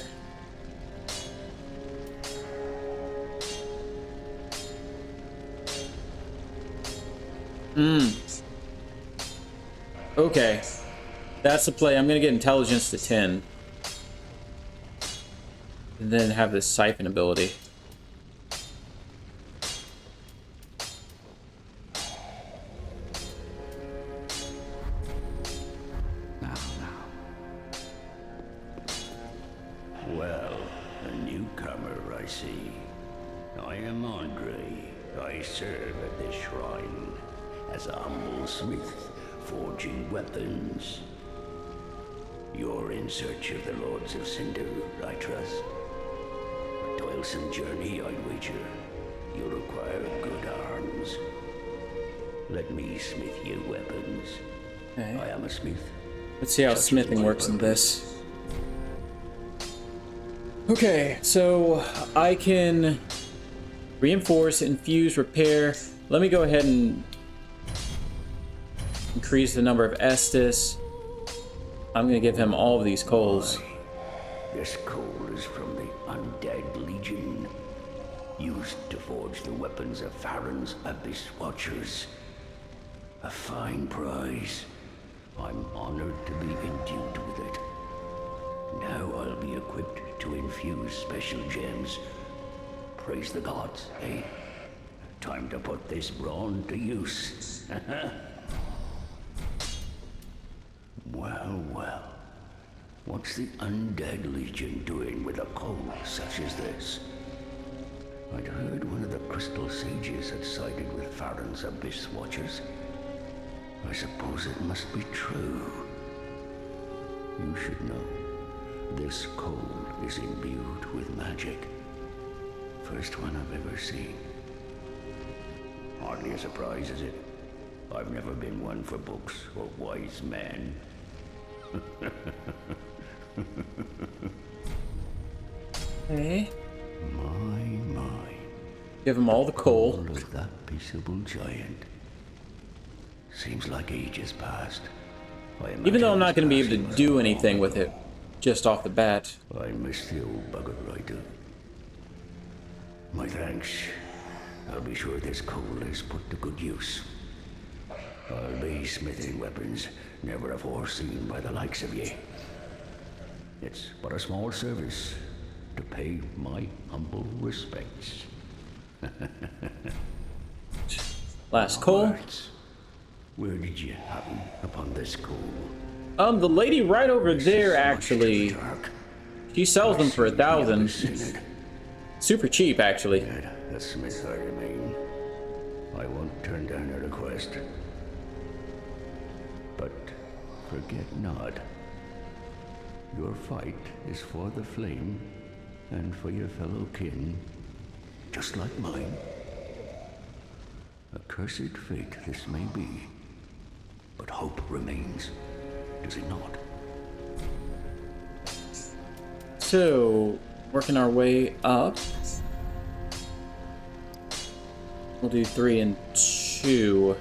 Okay. That's the play. I'm gonna get intelligence to 10. And then have this siphon ability. Well, a newcomer, I see. I am Andre. I serve at this shrine as a humble smith, forging weapons. You're in search of the Lords of Cinder, I trust. A toilsome journey, I'd wager. You'll require good arms. Let me smith you weapons. Okay. I am a smith. Let's see how smithing works in this. Okay, so I can reinforce, infuse, repair. Let me go ahead and increase the number of Estus. I'm gonna give him all of these coals. This coal is from the Undead Legion, used to forge the weapons of Farron's Abyss Watchers. A fine prize. I'm honored to be endued with it. Now I'll be equipped to infuse special gems. Praise the gods, eh? Time to put this brawn to use. Well, well. What's the Undead Legion doing with a coal such as this? I'd heard one of the Crystal Sages had sided with Farron's Abyss Watchers. I suppose it must be true. You should know. This coal is imbued with magic. First one I've ever seen. Hardly a surprise, is it? I've never been one for books or wise men. Okay. My. Give him all the coal. All of that peaceable giant. Seems like ages passed. Even though I'm not going to be able to do anything with it just off the bat. I miss the old bugger I do. My thanks. I'll be sure this coal is put to good use. I'll be smithing weapons never afore seen by the likes of ye. It's but a small service to pay my humble respects. Last coal. Words. Where did you happen upon this coal? The lady right over there, actually. She sells them for 1,000. Super cheap, actually. The smith I remain. I won't turn down a request. But forget not, Your fight is for the flame and for your fellow kin, just like mine. A cursed fate this may be, but hope remains, does it not? So, working our way up. We'll do 3 and 2.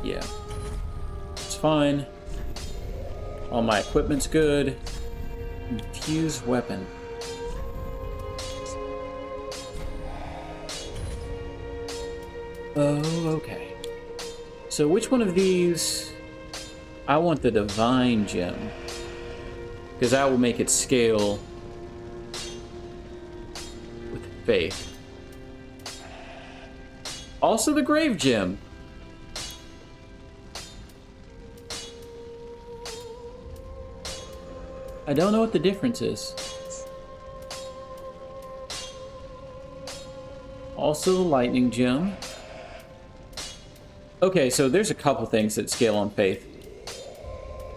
Yeah. It's fine. All my equipment's good. Infused weapon. Oh, okay. So which one of these... I want the Divine Gem. Because that will make it scale with faith. Also the Grave Gem. I don't know what the difference is. Also the Lightning Gem. Okay, so there's a couple things that scale on faith.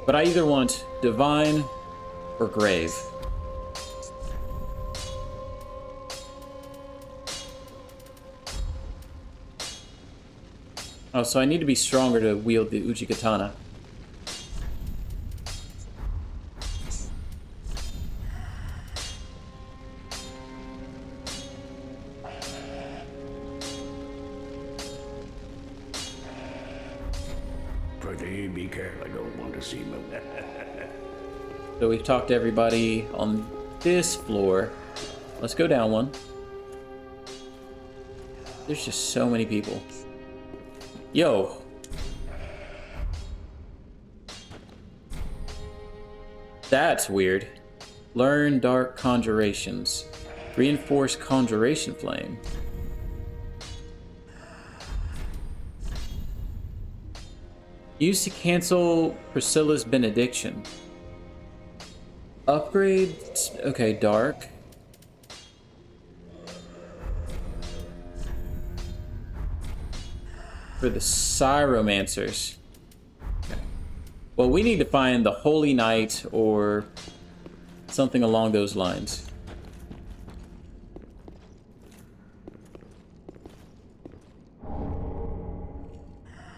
But I either want Divine or Grave. Oh, so I need to be stronger to wield the Uchi Katana. Pretty be careful, I don't want to see me. So we've talked to everybody on this floor. Let's go down one. There's just so many people. Yo. That's weird. Learn Dark Conjurations. Reinforce Conjuration Flame. Used to cancel Priscilla's Benediction. Upgrade... Okay, Dark. For the Cyromancers. Okay. Well, we need to find the Holy Knight or something along those lines.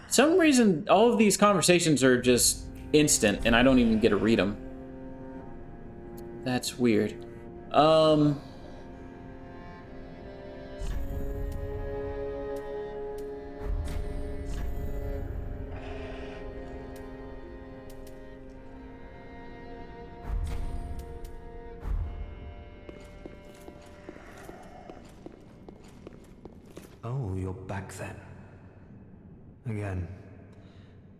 For some reason, all of these conversations are just instant, and I don't even get to read them. That's weird. Oh, you're back then. Again,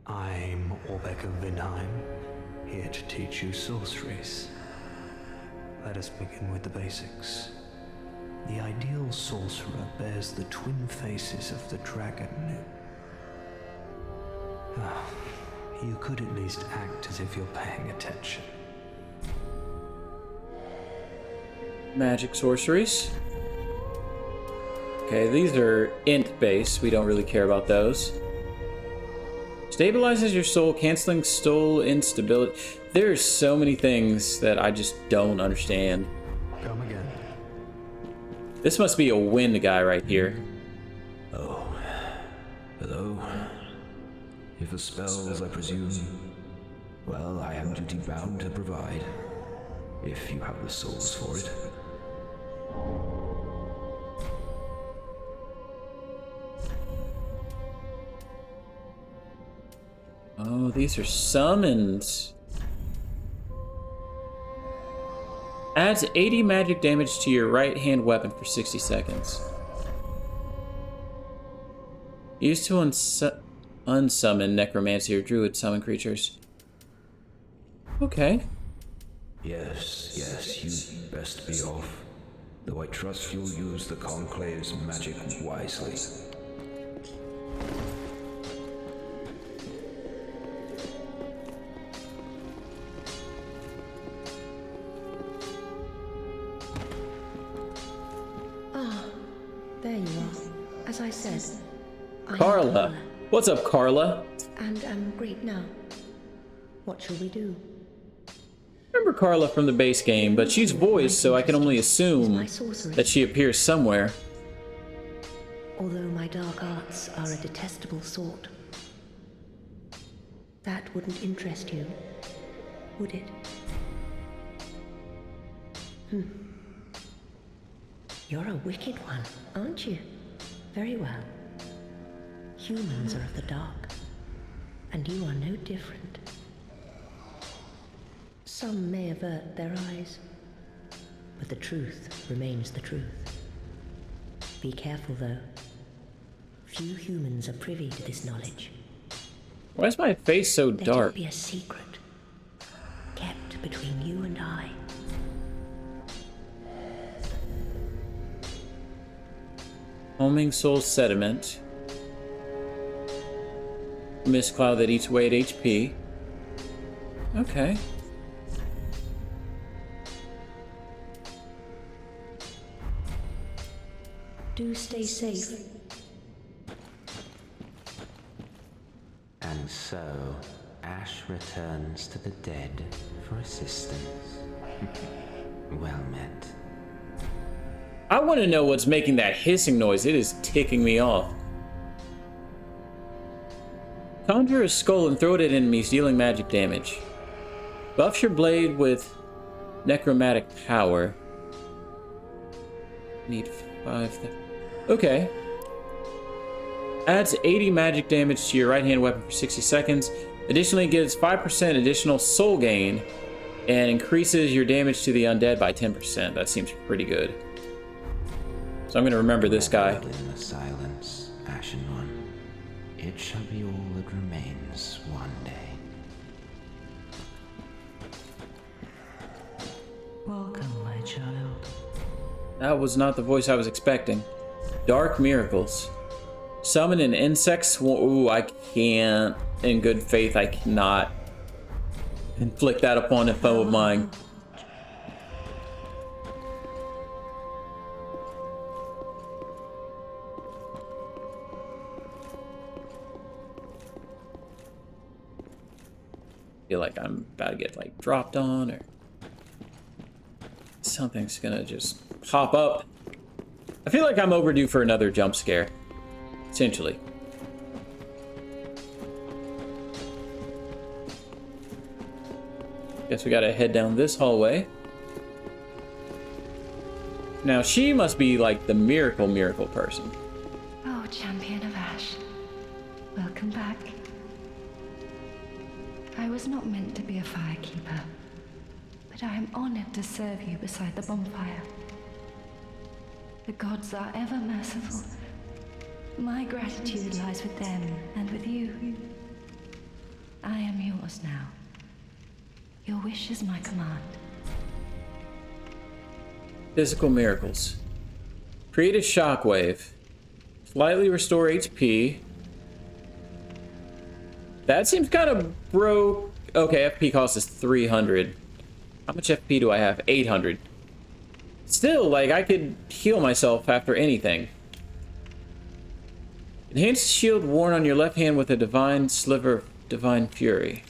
I'm Orbeck of Vinheim, here to teach you sorceries. Let us begin with the basics. The ideal sorcerer bears the twin faces of the dragon. You could at least act as if you're paying attention. Magic sorceries. Okay, these are int based. We don't really care about those. Stabilizes your soul, canceling soul instability. There's so many things that I just don't understand. Come again. This must be a wind guy right here. Oh, hello. If the spells, I presume, well, I am duty bound to provide, if you have the souls for it. Oh, these are summons. Adds 80 magic damage to your right-hand weapon for 60 seconds. Used to unsummon necromancy or druid summon creatures. Okay. Yes, you'd best be off. Though I trust you'll use the Conclave's magic wisely. There you are. As I said, I am Carla. What's up, Carla? and am great now. What shall we do? Remember Carla from the base game, but she's voiced, so I can only assume that she appears somewhere. Although my dark arts are a detestable sort. That wouldn't interest you, would it? You're a wicked one, aren't you? Very well. Humans are of the dark, and you are no different. Some may avert their eyes, but the truth remains the truth. Be careful, though. Few humans are privy to this knowledge. Why is my face so Let dark? it be a secret, kept between you and I. Homing soul sediment. Mist cloud that eats away at HP. Okay. Do stay safe. And so, Ash returns to the dead for assistance. Well met. I want to know what's making that hissing noise. It is ticking me off. Conjure a skull and throw it at enemies, dealing magic damage. Buffs your blade with necromantic power. Need 5. Okay. Adds 80 magic damage to your right hand weapon for 60 seconds. Additionally, gives 5% additional soul gain and increases your damage to the undead by 10%. That seems pretty good. So I'm going to remember this guy. In the silence, Ashen One, it shall be all that remains one day. Welcome, my child. That was not the voice I was expecting. Dark Miracles. Summon an insect swarm. Ooh, I can't. In good faith, I cannot inflict that upon a foe of mine. Feel like I'm about to get like dropped on, or something's gonna just pop up. I feel like I'm overdue for another jump scare, essentially. Guess we gotta head down this hallway. Now she must be like the miracle person. Oh, Champion of Ash. Welcome back. I was not meant to be a firekeeper, but I am honored to serve you beside the bonfire. The gods are ever merciful. My gratitude lies with them and with you. I am yours now. Your wish is my command. Physical miracles. Create a shockwave. Slightly restore HP. That seems kind of broke. Okay, FP cost is 300. How much FP do I have? 800. Still, like, I could heal myself after anything. Enhanced shield worn on your left hand with a divine sliver of divine fury.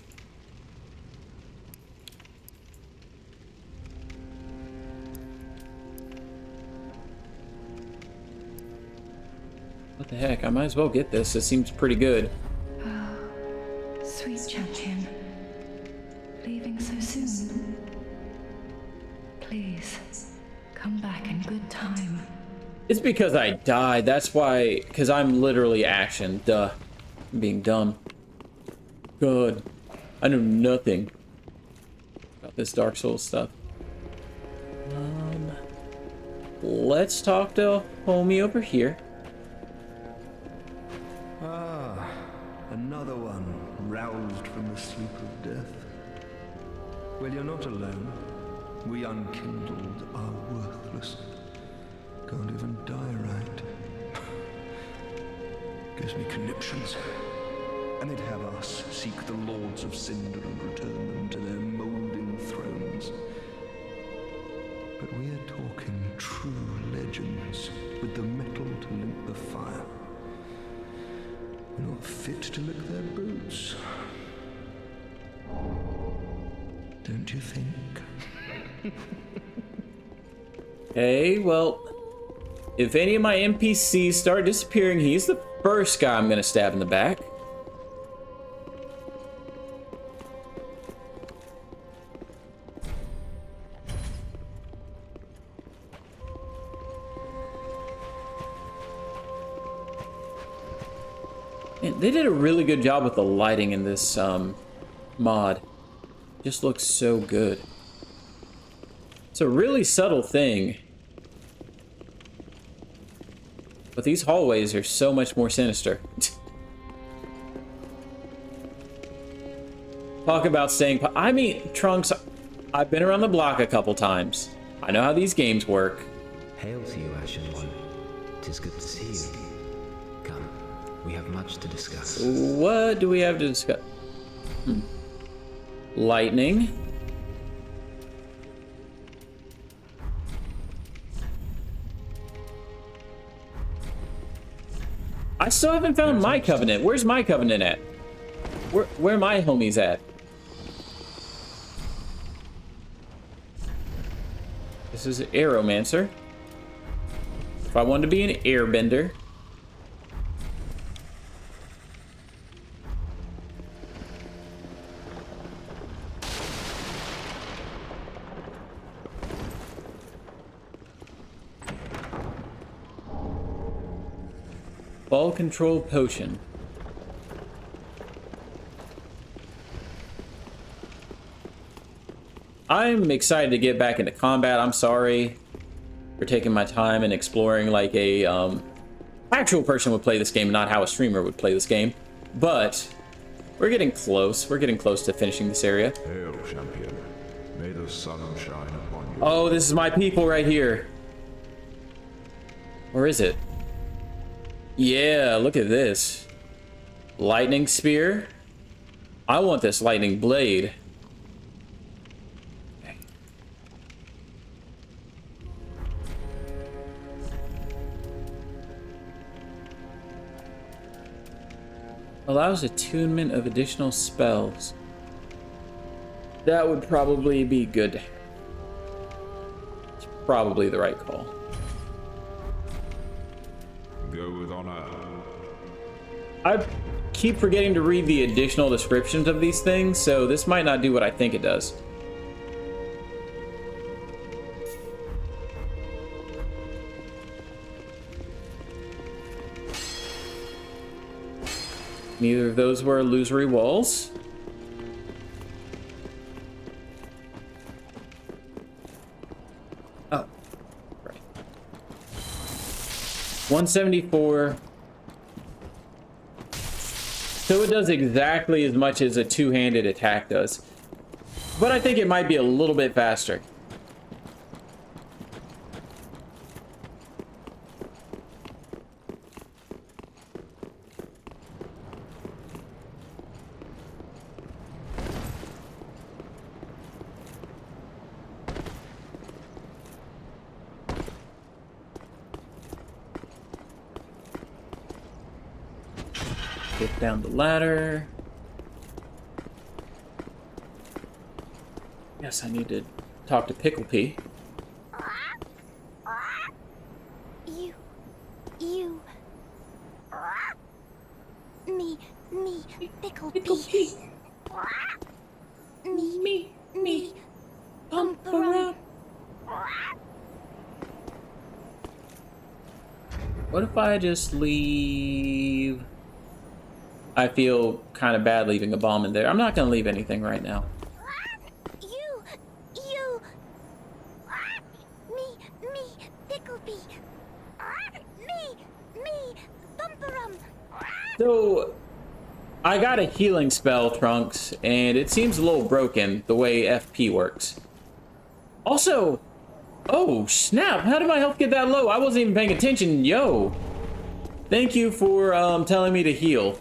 What the heck? I might as well get this. It seems pretty good. Sweet champion, leaving so soon. Please, come back in good time. It's because I died. That's why. Because I'm literally action. Duh. I'm being dumb. Good. I know nothing about this Dark Souls stuff. Let's talk to homie over here. Ah, another one roused from the sleep of death. Well, you're not alone. We unkindled are worthless. Can't even die right. Gives me conniptions. And they'd have us seek the lords of Cinder and return them to their moulding thrones. But we're talking true legends with the metal to link the fire. We're not fit to lick their boots. don't you think? Okay, well, if any of my NPCs start disappearing, he's the first guy I'm gonna stab in the back. And they did a really good job with the lighting in this mod. Just looks so good. It's a really subtle thing. But these hallways are so much more sinister. Talk about staying... I mean, Trunks, I've been around the block a couple times. I know how these games work. Hail to you, Ashen One. 'Tis good to see you. Come, we have much to discuss. What do we have to discuss? Lightning. I still haven't found my covenant. Where's my covenant at? Where are my homies at? This is an Aeromancer. If I wanted to be an airbender. Ball control potion. I'm excited to get back into combat. I'm sorry for taking my time and exploring like a actual person would play this game, not how a streamer would play this game. But we're getting close. We're getting close to finishing this area. Hail, champion. May the sun shine upon you. Oh, this is my people right here. Where is it? Yeah, look at this. Lightning spear. I want this lightning blade. Okay. Allows attunement of additional spells. That would probably be good. It's probably the right call. Go with honor. I keep forgetting to read the additional descriptions of these things, so this might not do what I think it does. Neither of those were illusory walls. Oh, right. 174. So it does exactly as much as a two-handed attack does. But I think it might be a little bit faster. Get down the ladder. Yes, I need to talk to Pickle Pea. You. Me, Pickle Pea. Me, bump around. What if I just leave? I feel kind of bad leaving a bomb in there. I'm not going to leave anything right now. You. Me, Pickle Pea. Me, Bumperum. So, I got a healing spell, Trunks, and it seems a little broken the way FP works. Also, oh snap, how did my health get that low? I wasn't even paying attention, yo. Thank you for telling me to heal.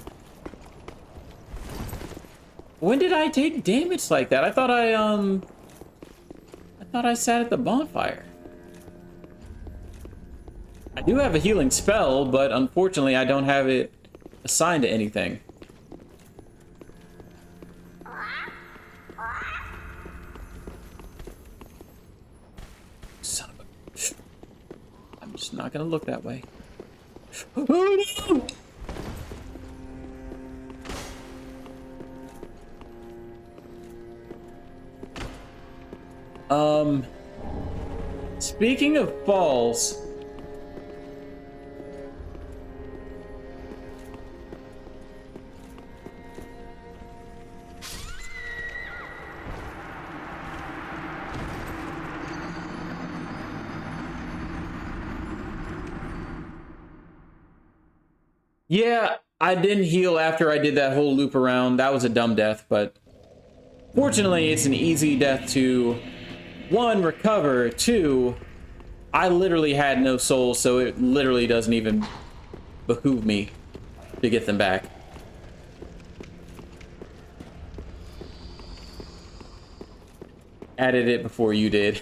When did I take damage like that? I thought I sat at the bonfire. I do have a healing spell, but unfortunately I don't have it assigned to anything. Just not gonna look that way. Oh no! Speaking of falls, yeah, I didn't heal after I did that whole loop around. That was a dumb death, but fortunately it's an easy death to, one, recover, two, I literally had no souls, so it literally doesn't even behoove me to get them back. Added it before you did.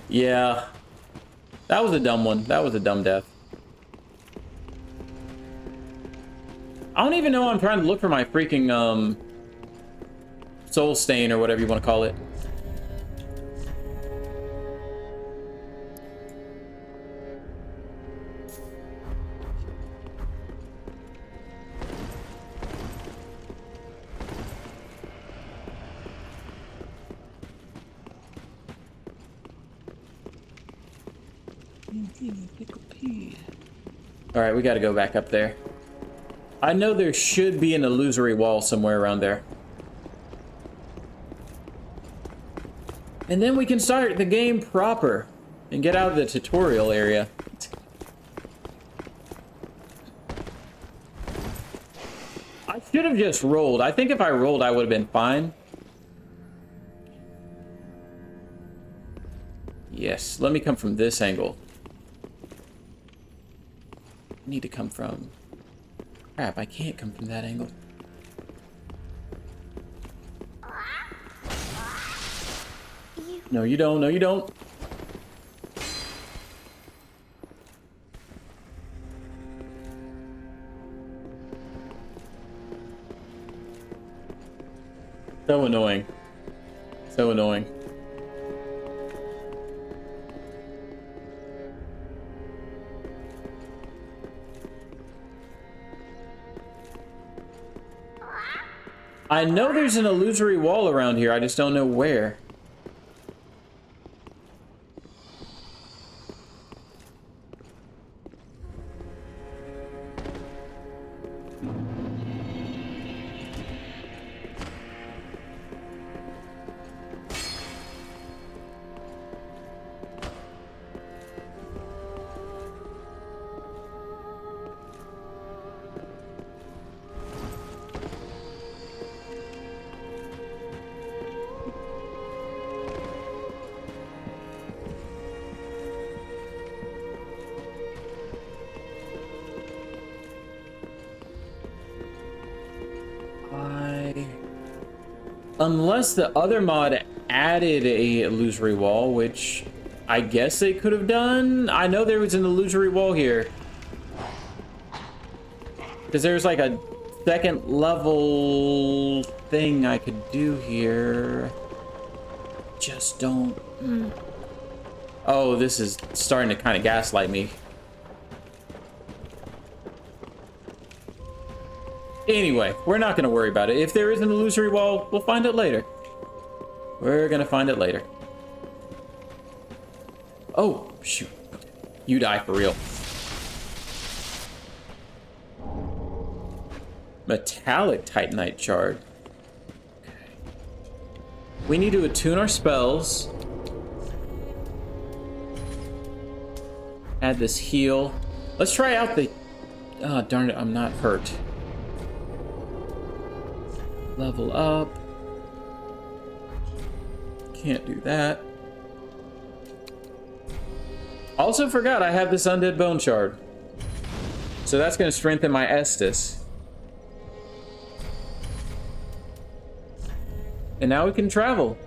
Yeah. That was a dumb one. That was a dumb death. I don't even know I'm trying to look for my freaking, soul stain or whatever you want to call it. All right, we got to go back up there. I know there should be an illusory wall somewhere around there. And then we can start the game proper and get out of the tutorial area. I should have just rolled. I think if I rolled, I would have been fine. Yes, let me come from this angle. I need to come from... Crap, I can't come from that angle. No, you don't. No, you don't. So annoying. So annoying. I know there's an illusory wall around here, I just don't know where. Unless the other mod added a illusory wall, which I guess they could have done. I know there was an illusory wall here. Because there's like a second level thing I could do here. Just don't... Oh, this is starting to kind of gaslight me. Anyway, we're not going to worry about it. If there is an illusory wall, we'll find it later. We're going to find it later. Oh, shoot. You die for real. Metallic Titanite shard. Okay. We need to attune our spells. Add this heal. Let's try out the... Oh, darn it, I'm not hurt. Level up. Can't do that. Also forgot I have this undead bone shard. So that's going to strengthen my Estus. And now we can travel.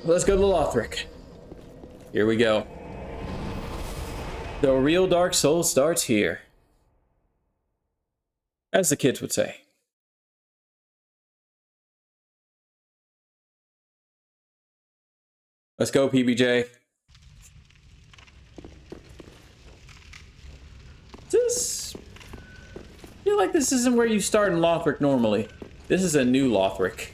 Let's go to Lothric. Here we go. The real Dark Souls starts here. As the kids would say. Let's go, PBJ. This... I feel like this isn't where you start in Lothric normally. This is a new Lothric.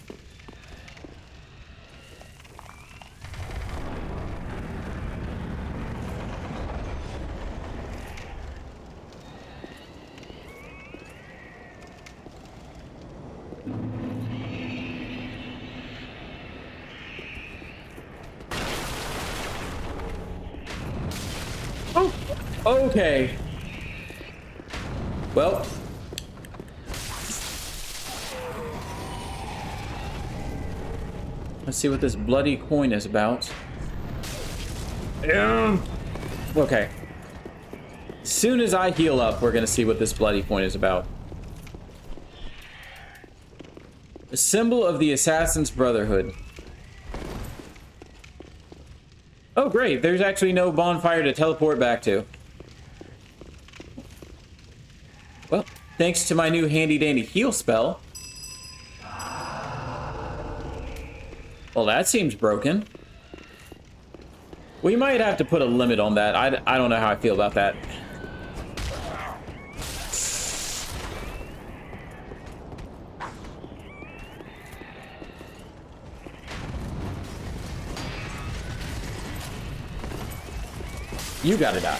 Oh, okay. Well. Let's see what this bloody coin is about. Okay. As soon as I heal up, we're gonna see what this bloody coin is about. A symbol of the Assassin's Brotherhood. Oh, great. There's actually no bonfire to teleport back to. Well, thanks to my new handy-dandy heal spell. Well, that seems broken. We might have to put a limit on that. I don't know how I feel about that. You gotta die.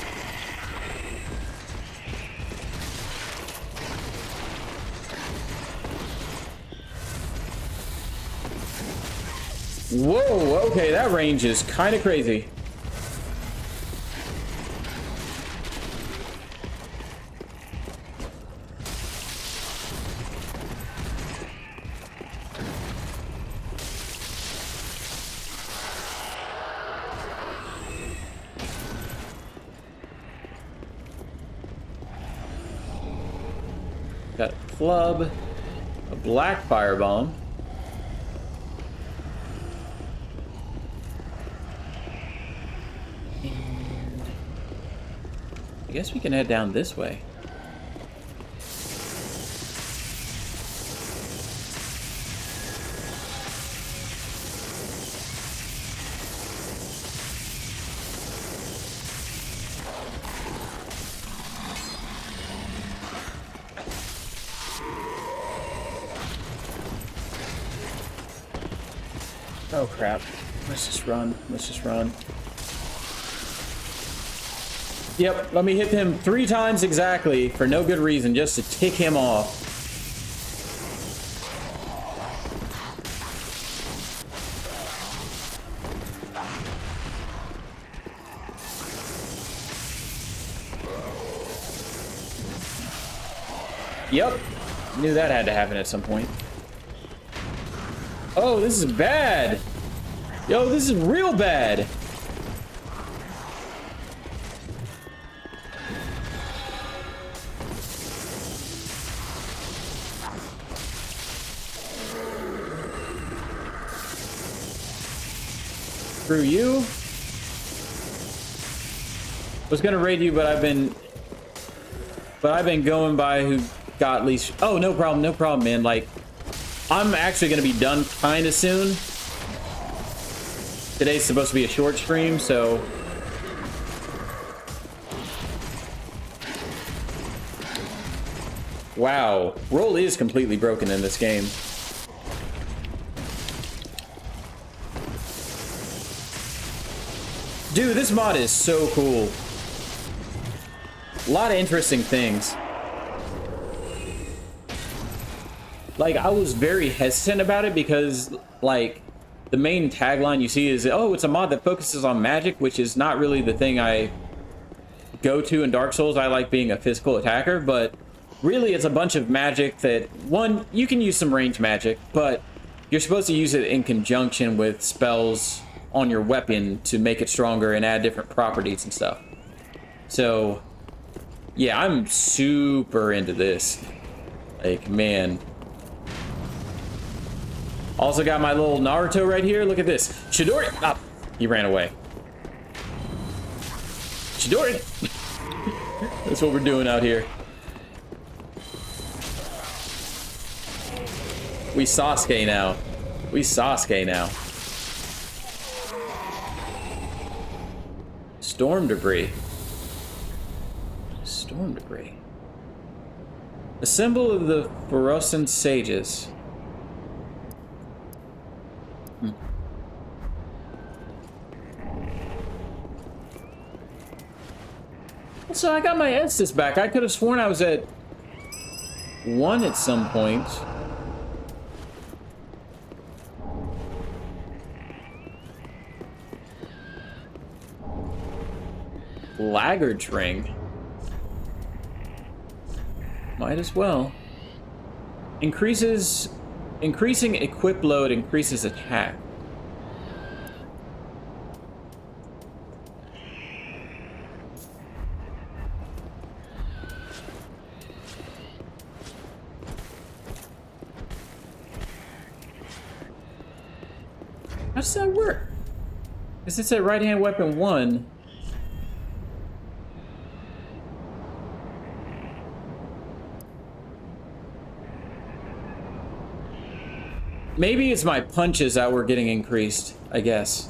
Whoa, okay, that range is kind of crazy. Got a club, a black firebomb. I guess we can head down this way. Oh crap. Let's just run. Let's just run. Yep, let me hit him 3 times exactly for no good reason, just to tick him off. Yep, knew that had to happen at some point. Oh, this is bad. Yo, this is real bad. Screw you. Was gonna raid you, but I've been going by who got least. Oh, no problem, man. Like, I'm actually gonna be done kind of soon. Today's supposed to be a short stream, so. Wow, roll is completely broken in this game. Dude, this mod is so cool. A lot of interesting things. Like, I was very hesitant about it because, like, the main tagline you see is, oh, it's a mod that focuses on magic, which is not really the thing I go to in Dark Souls. I like being a physical attacker, but really it's a bunch of magic that, one, you can use some ranged magic, but you're supposed to use it in conjunction with spells on your weapon to make it stronger and add different properties and stuff. So, yeah, I'm super into this. Like, man. Also got my little Naruto right here. Look at this. Chidori. Ah, he ran away. Chidori. That's what we're doing out here. We Sasuke now. We Sasuke now. Storm debris. Storm debris. A symbol of the Pharosan sages. So I got my Estus back. I could have sworn I was at 1 at some point. Laggard's ring. Might as well. Increasing equip load increases attack. How does that work? Because it's at right hand weapon 1. Maybe it's my punches that were getting increased, I guess.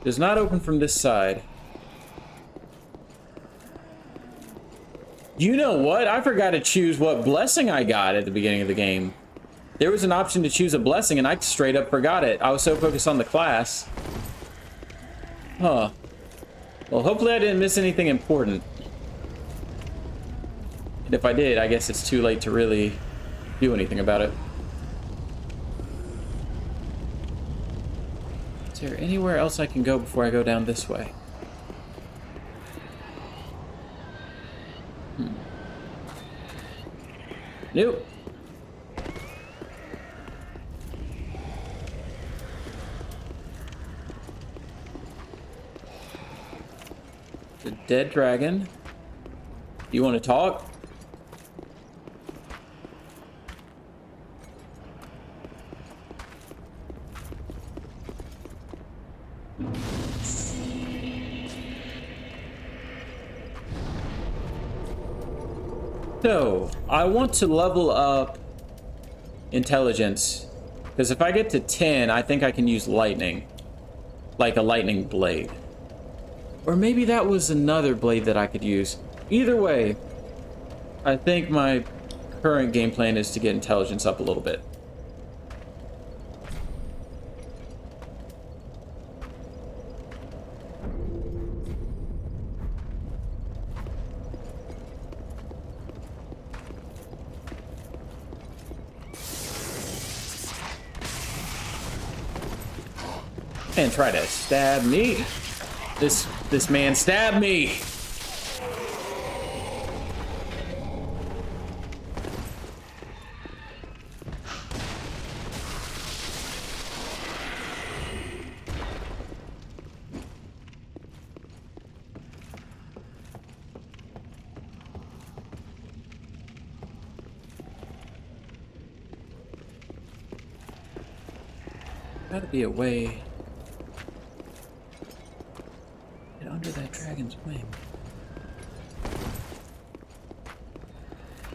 Does not open from this side. You know what? I forgot to choose what blessing I got at the beginning of the game. There was an option to choose a blessing and I straight up forgot it. I was so focused on the class. Huh. Well, hopefully I didn't miss anything important. And if I did, I guess it's too late to really do anything about it. Is there anywhere else I can go before I go down this way? Nope. The dead dragon. You want to talk? So, I want to level up intelligence, because if I get to 10, I think I can use lightning, like a lightning blade. Or maybe that was another blade that I could use. Either way, I think my current game plan is to get intelligence up a little bit. And try to stab me. This man stabbed me. Gotta be a way. Under that dragon's wing.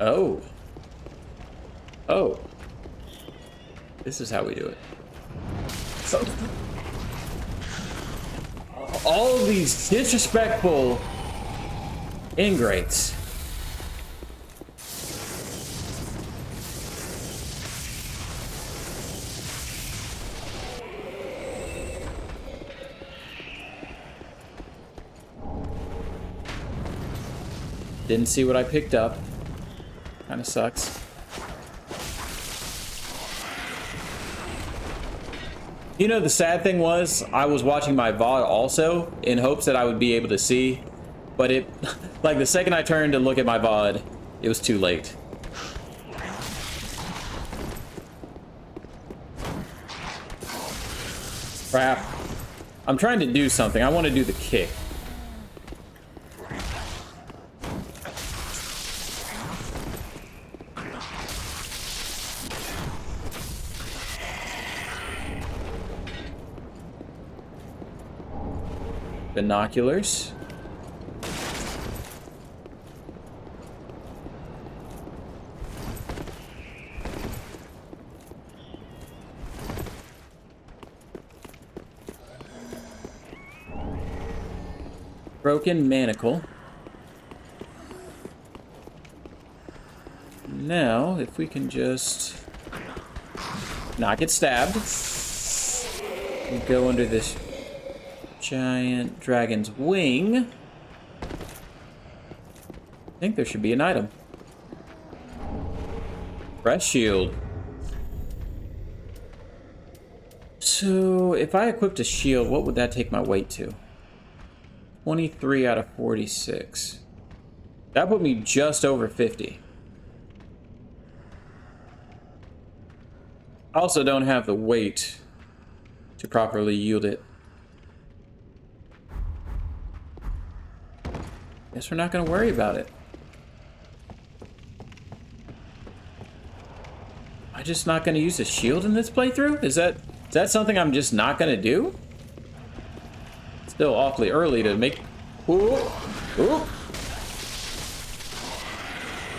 Oh. Oh. This is how we do it. So, all of these disrespectful ingrates. Didn't see what I picked up. Kind of sucks. You know, the sad thing was, I was watching my VOD also in hopes that I would be able to see, but it, like the second I turned to look at my VOD, it was too late. Crap. I'm trying to do something. I want to do the kick. Binoculars. Broken manacle. Now, if we can just not get stabbed, we go under this giant dragon's wing. I think there should be an item. Fresh shield. So, if I equipped a shield, what would that take my weight to? 23 out of 46. That put me just over 50. I also don't have the weight to properly yield it. Guess we're not going to worry about it. Am I just not going to use a shield in this playthrough? Is that something I'm just not going to do? Still awfully early to make... Ooh. Ooh.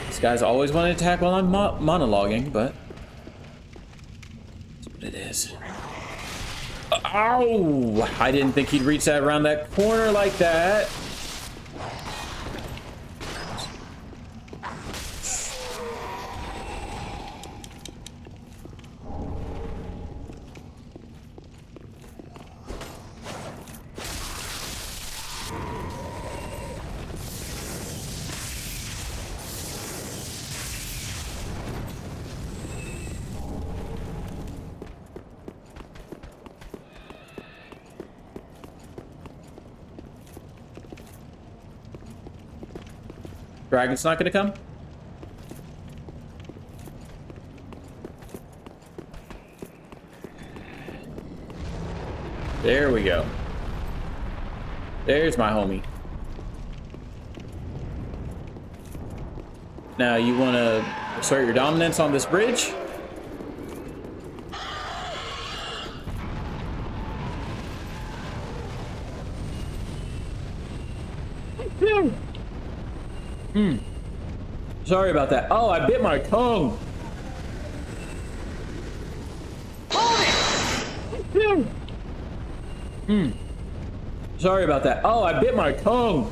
This guy's always wanting to attack while I'm monologuing, but... that's what it is. Ow! I didn't think he'd reach that around that corner like that. Dragon's not gonna come? There we go. There's my homie. Now you wanna assert your dominance on this bridge? Sorry about that. Oh, I bit my tongue. Sorry about that. Oh, I bit my tongue.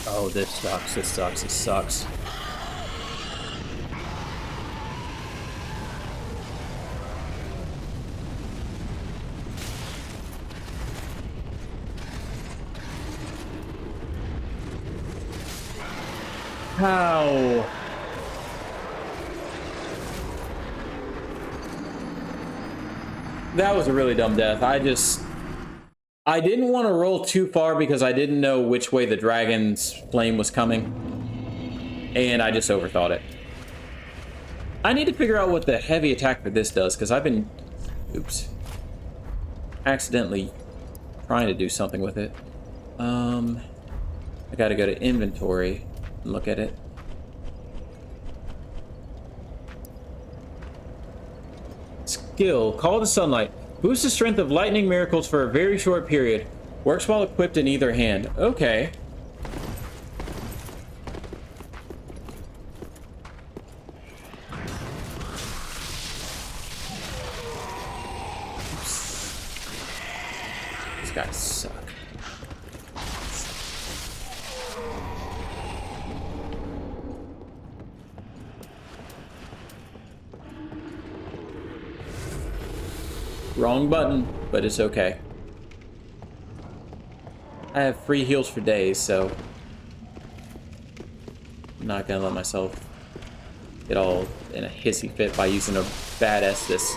Oh, this sucks, this sucks, this sucks. How? That was a really dumb death. I didn't want to roll too far because I didn't know which way the dragon's flame was coming. And I just overthought it. I need to figure out what the heavy attack for this does, because I've been... oops. Accidentally trying to do something with it. I gotta go to inventory and look at it. Skill. Call to sunlight. Boosts the strength of lightning miracles for a very short period. Works while equipped in either hand. Okay. These guys suck. Wrong button, but it's okay. I have free heals for days, so I'm not gonna let myself get all in a hissy fit by using a bad Estus.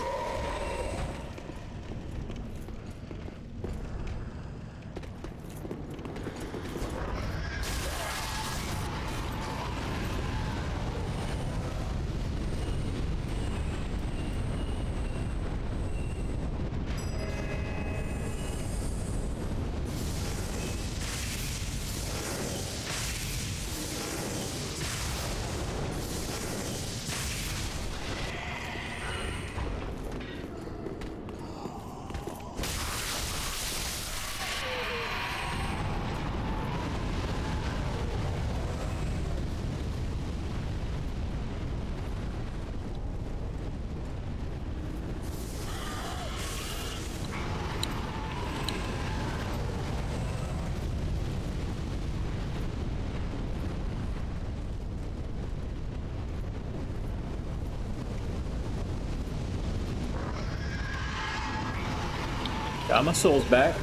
Got my souls back.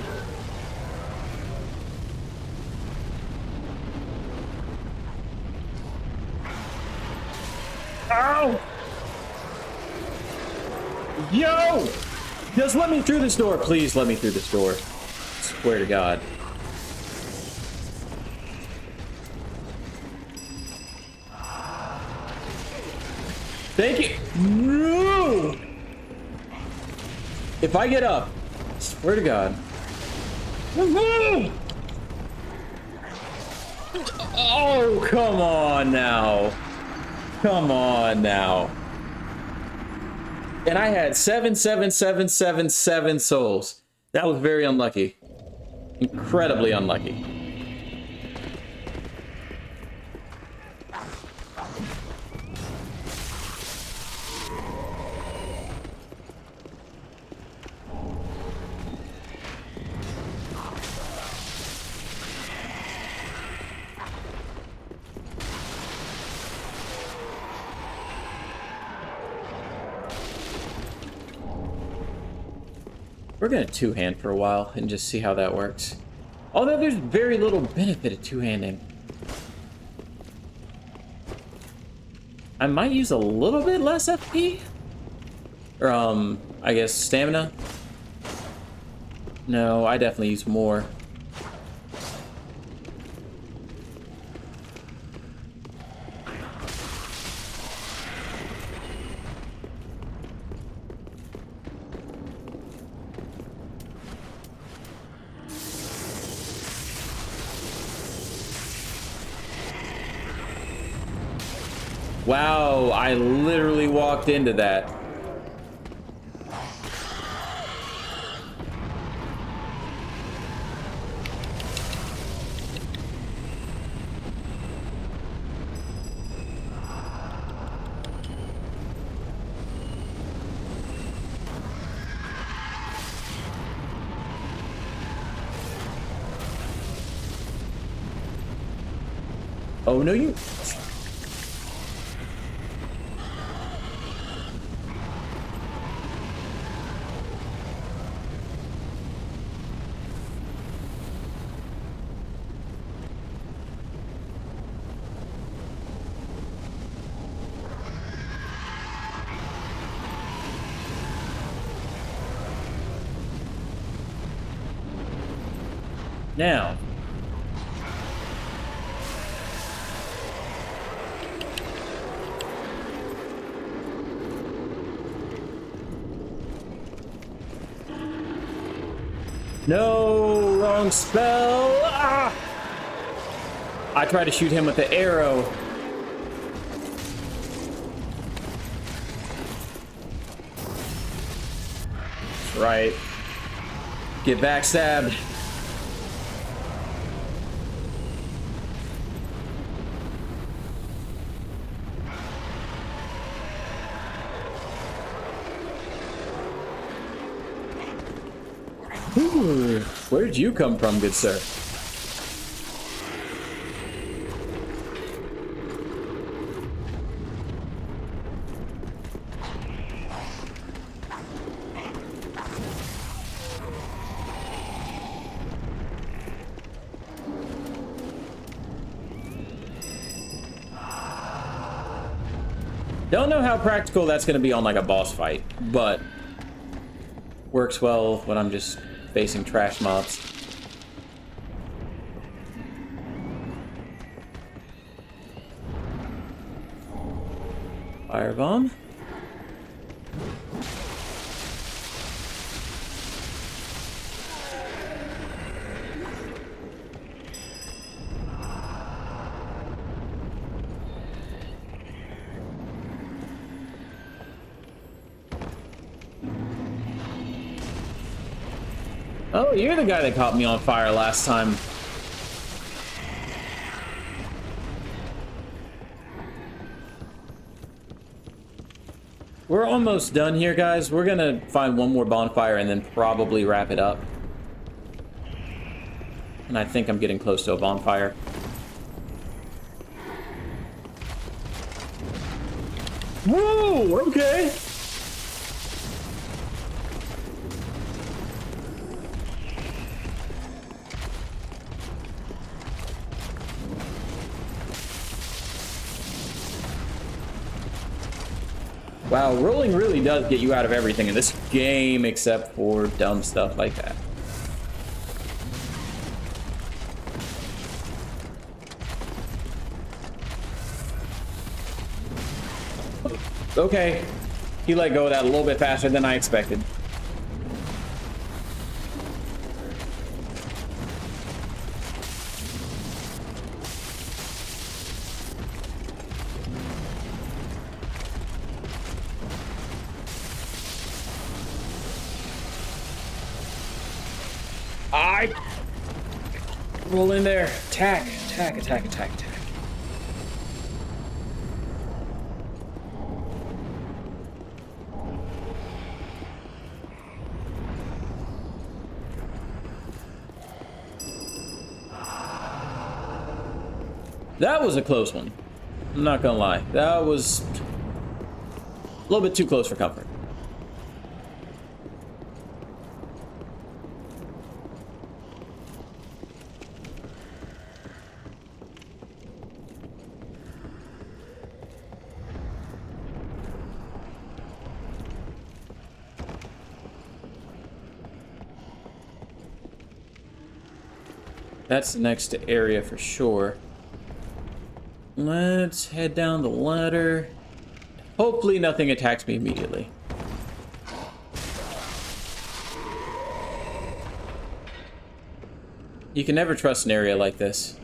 Ow! Yo! Just let me through this door. Please let me through this door. Swear to God. Thank you. No! If I get up, swear to God. Oh, come on now. Come on now. And I had 7 souls. That was very unlucky. Incredibly unlucky. We're gonna two-hand for a while and just see how that works. Although there's very little benefit of two-handing. I might use a little bit less FP? Or, I guess stamina? No, I definitely use more. Wow, I literally walked into that. Oh, no, you... Now, no, wrong spell. Ah! I tried to shoot him with the arrow. That's right. Get backstabbed. Ooh, where'd you come from, good sir? Don't know how practical that's going to be on like a boss fight, but works well when I'm just facing trash mobs. Firebomb. Oh, you're the guy that caught me on fire last time. We're almost done here, guys. We're gonna find one more bonfire and then probably wrap it up. And I think I'm getting close to a bonfire. Whoa, okay. Wow, rolling really does get you out of everything in this game except for dumb stuff like that. Okay, he let go of that a little bit faster than I expected. Roll in there. Attack, attack, attack, attack, attack. That was a close one. I'm not gonna lie. That was a little bit too close for comfort. That's the next area for sure. Let's head down the ladder. Hopefully nothing attacks me immediately. You can never trust an area like this.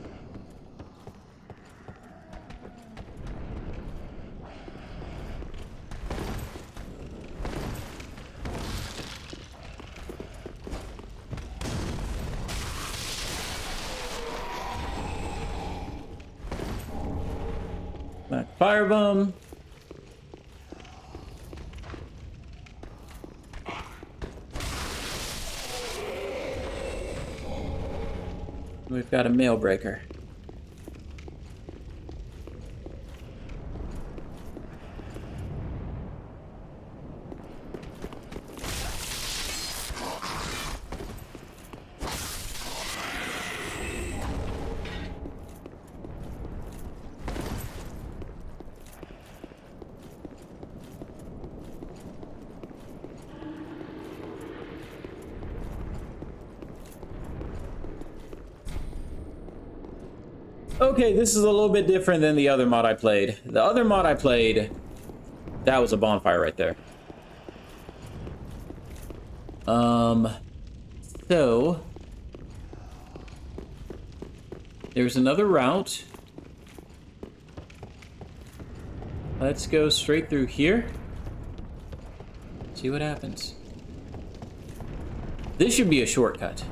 Black firebomb. We've got a mail breaker. Okay, this is a little bit different than the other mod I played. The other mod I played, that was a bonfire right there. So there's another route. Let's go straight through here. See what happens. This should be a shortcut.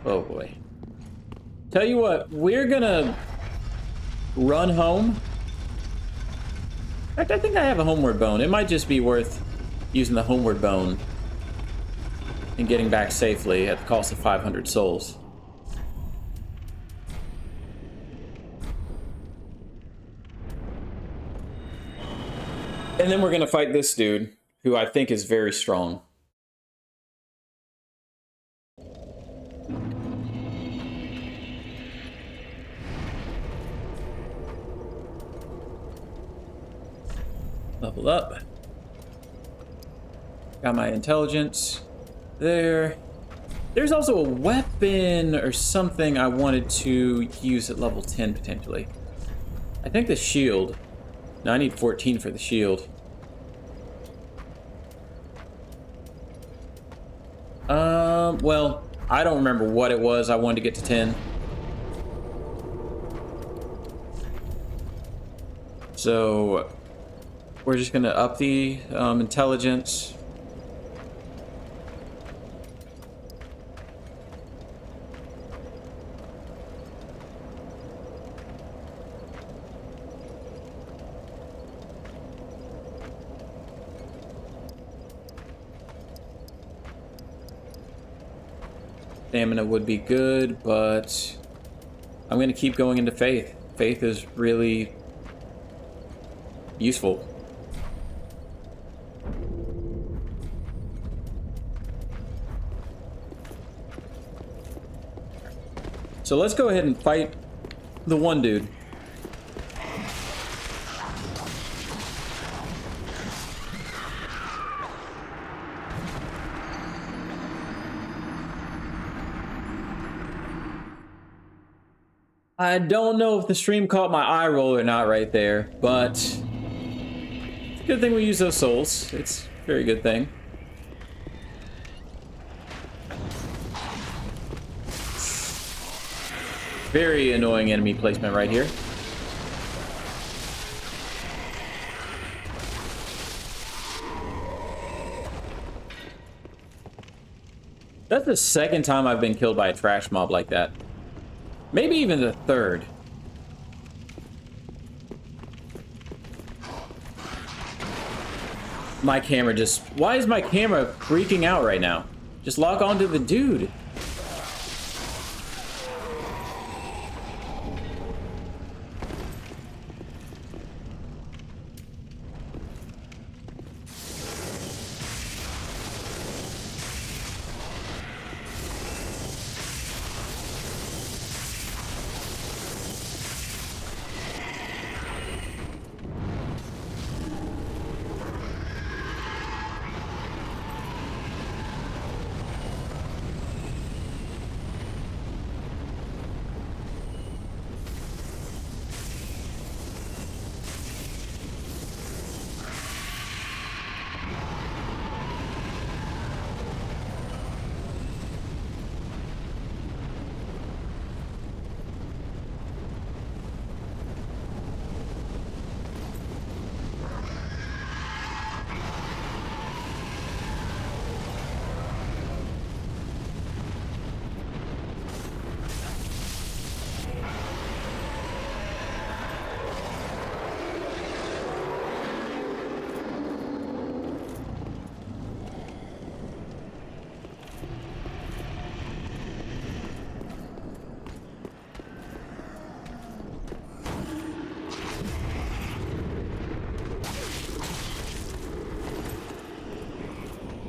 Oh boy. Tell you what, we're gonna run home. In fact, I think I have a homeward bone. It might just be worth using the homeward bone and getting back safely at the cost of 500 souls. And then we're gonna fight this dude, who I think is very strong. Level up. Got my intelligence there. There's also a weapon or something I wanted to use at level 10 potentially. I think the shield. No, I need 14 for the shield. Well, I don't remember what it was. I wanted to get to 10. So we're just gonna up the intelligence. Stamina would be good, but I'm gonna keep going into faith. Faith is really useful. So let's go ahead and fight the one dude. I don't know if the stream caught my eye roll or not right there, but it's a good thing we use those souls. It's a very good thing. Very annoying enemy placement right here. That's the second time I've been killed by a trash mob like that. Maybe even the third. My camera just... Why is my camera freaking out right now? Just lock onto the dude.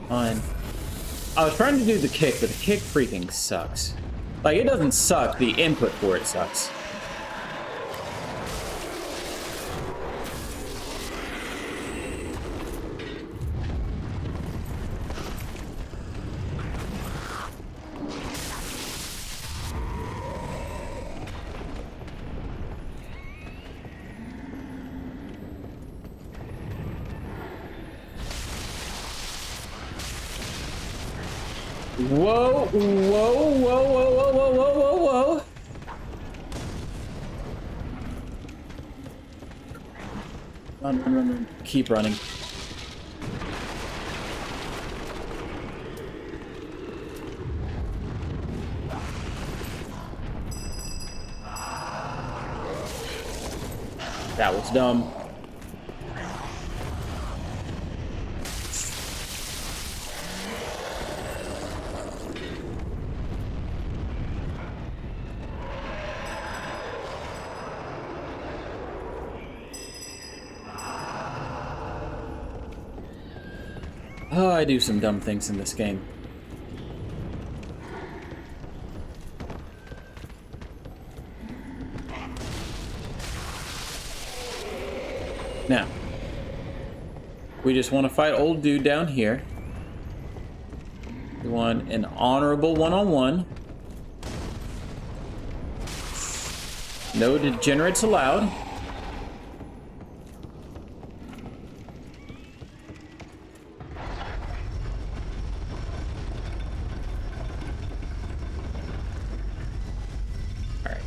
Fine. I was trying to do the kick, but the kick freaking sucks. Like, it doesn't suck, the input for it sucks. Whoa, whoa, whoa, whoa, whoa, whoa, whoa, whoa, whoa. Run, run, run, run. Keep running. That was dumb. Oh, I do some dumb things in this game. Now, We just want to fight old dude down here. We want an honorable one-on-one. No degenerates allowed. Alright.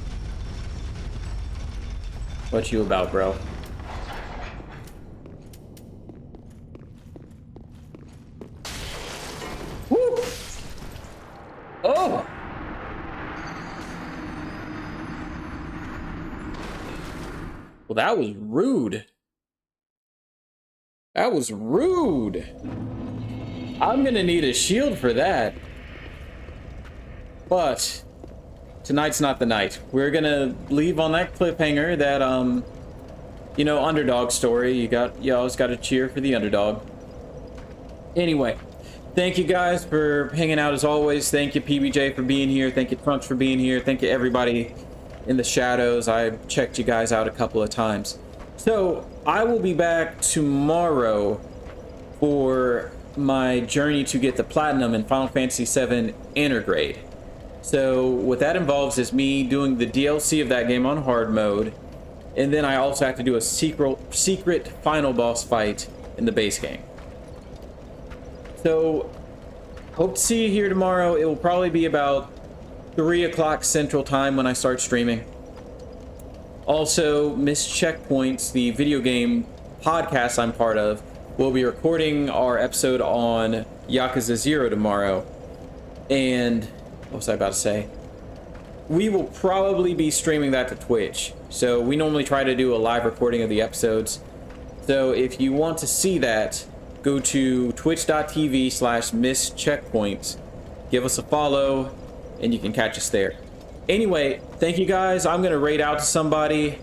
What you about, bro? Woo! Oh! Well, that was rude. That was rude. I'm gonna need a shield for that. But tonight's not the night. We're gonna leave on that cliffhanger, that you know, underdog story. You always gotta cheer for the underdog. Anyway, thank you guys for hanging out as always. Thank you, PBJ, for being here. Thank you, Trunks, for being here. Thank you, everybody in the shadows. I checked you guys out a couple of times. So I will be back tomorrow for my journey to get the platinum in Final Fantasy VII Intergrade. So what that involves is me doing the DLC of that game on hard mode, and then I also have to do a secret final boss fight in the base game. So hope to see you here tomorrow. It will probably be about 3 o'clock Central Time when I start streaming. Also, Missed Checkpoints, the video game podcast I'm part of, will be recording our episode on Yakuza 0 tomorrow. And what was I about to say? We will probably be streaming that to Twitch. So we normally try to do a live recording of the episodes. So if you want to see that, go to twitch.tv/misscheckpoints. Give us a follow, and you can catch us there. Anyway, thank you guys. I'm going to raid out to somebody.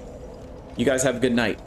You guys have a good night.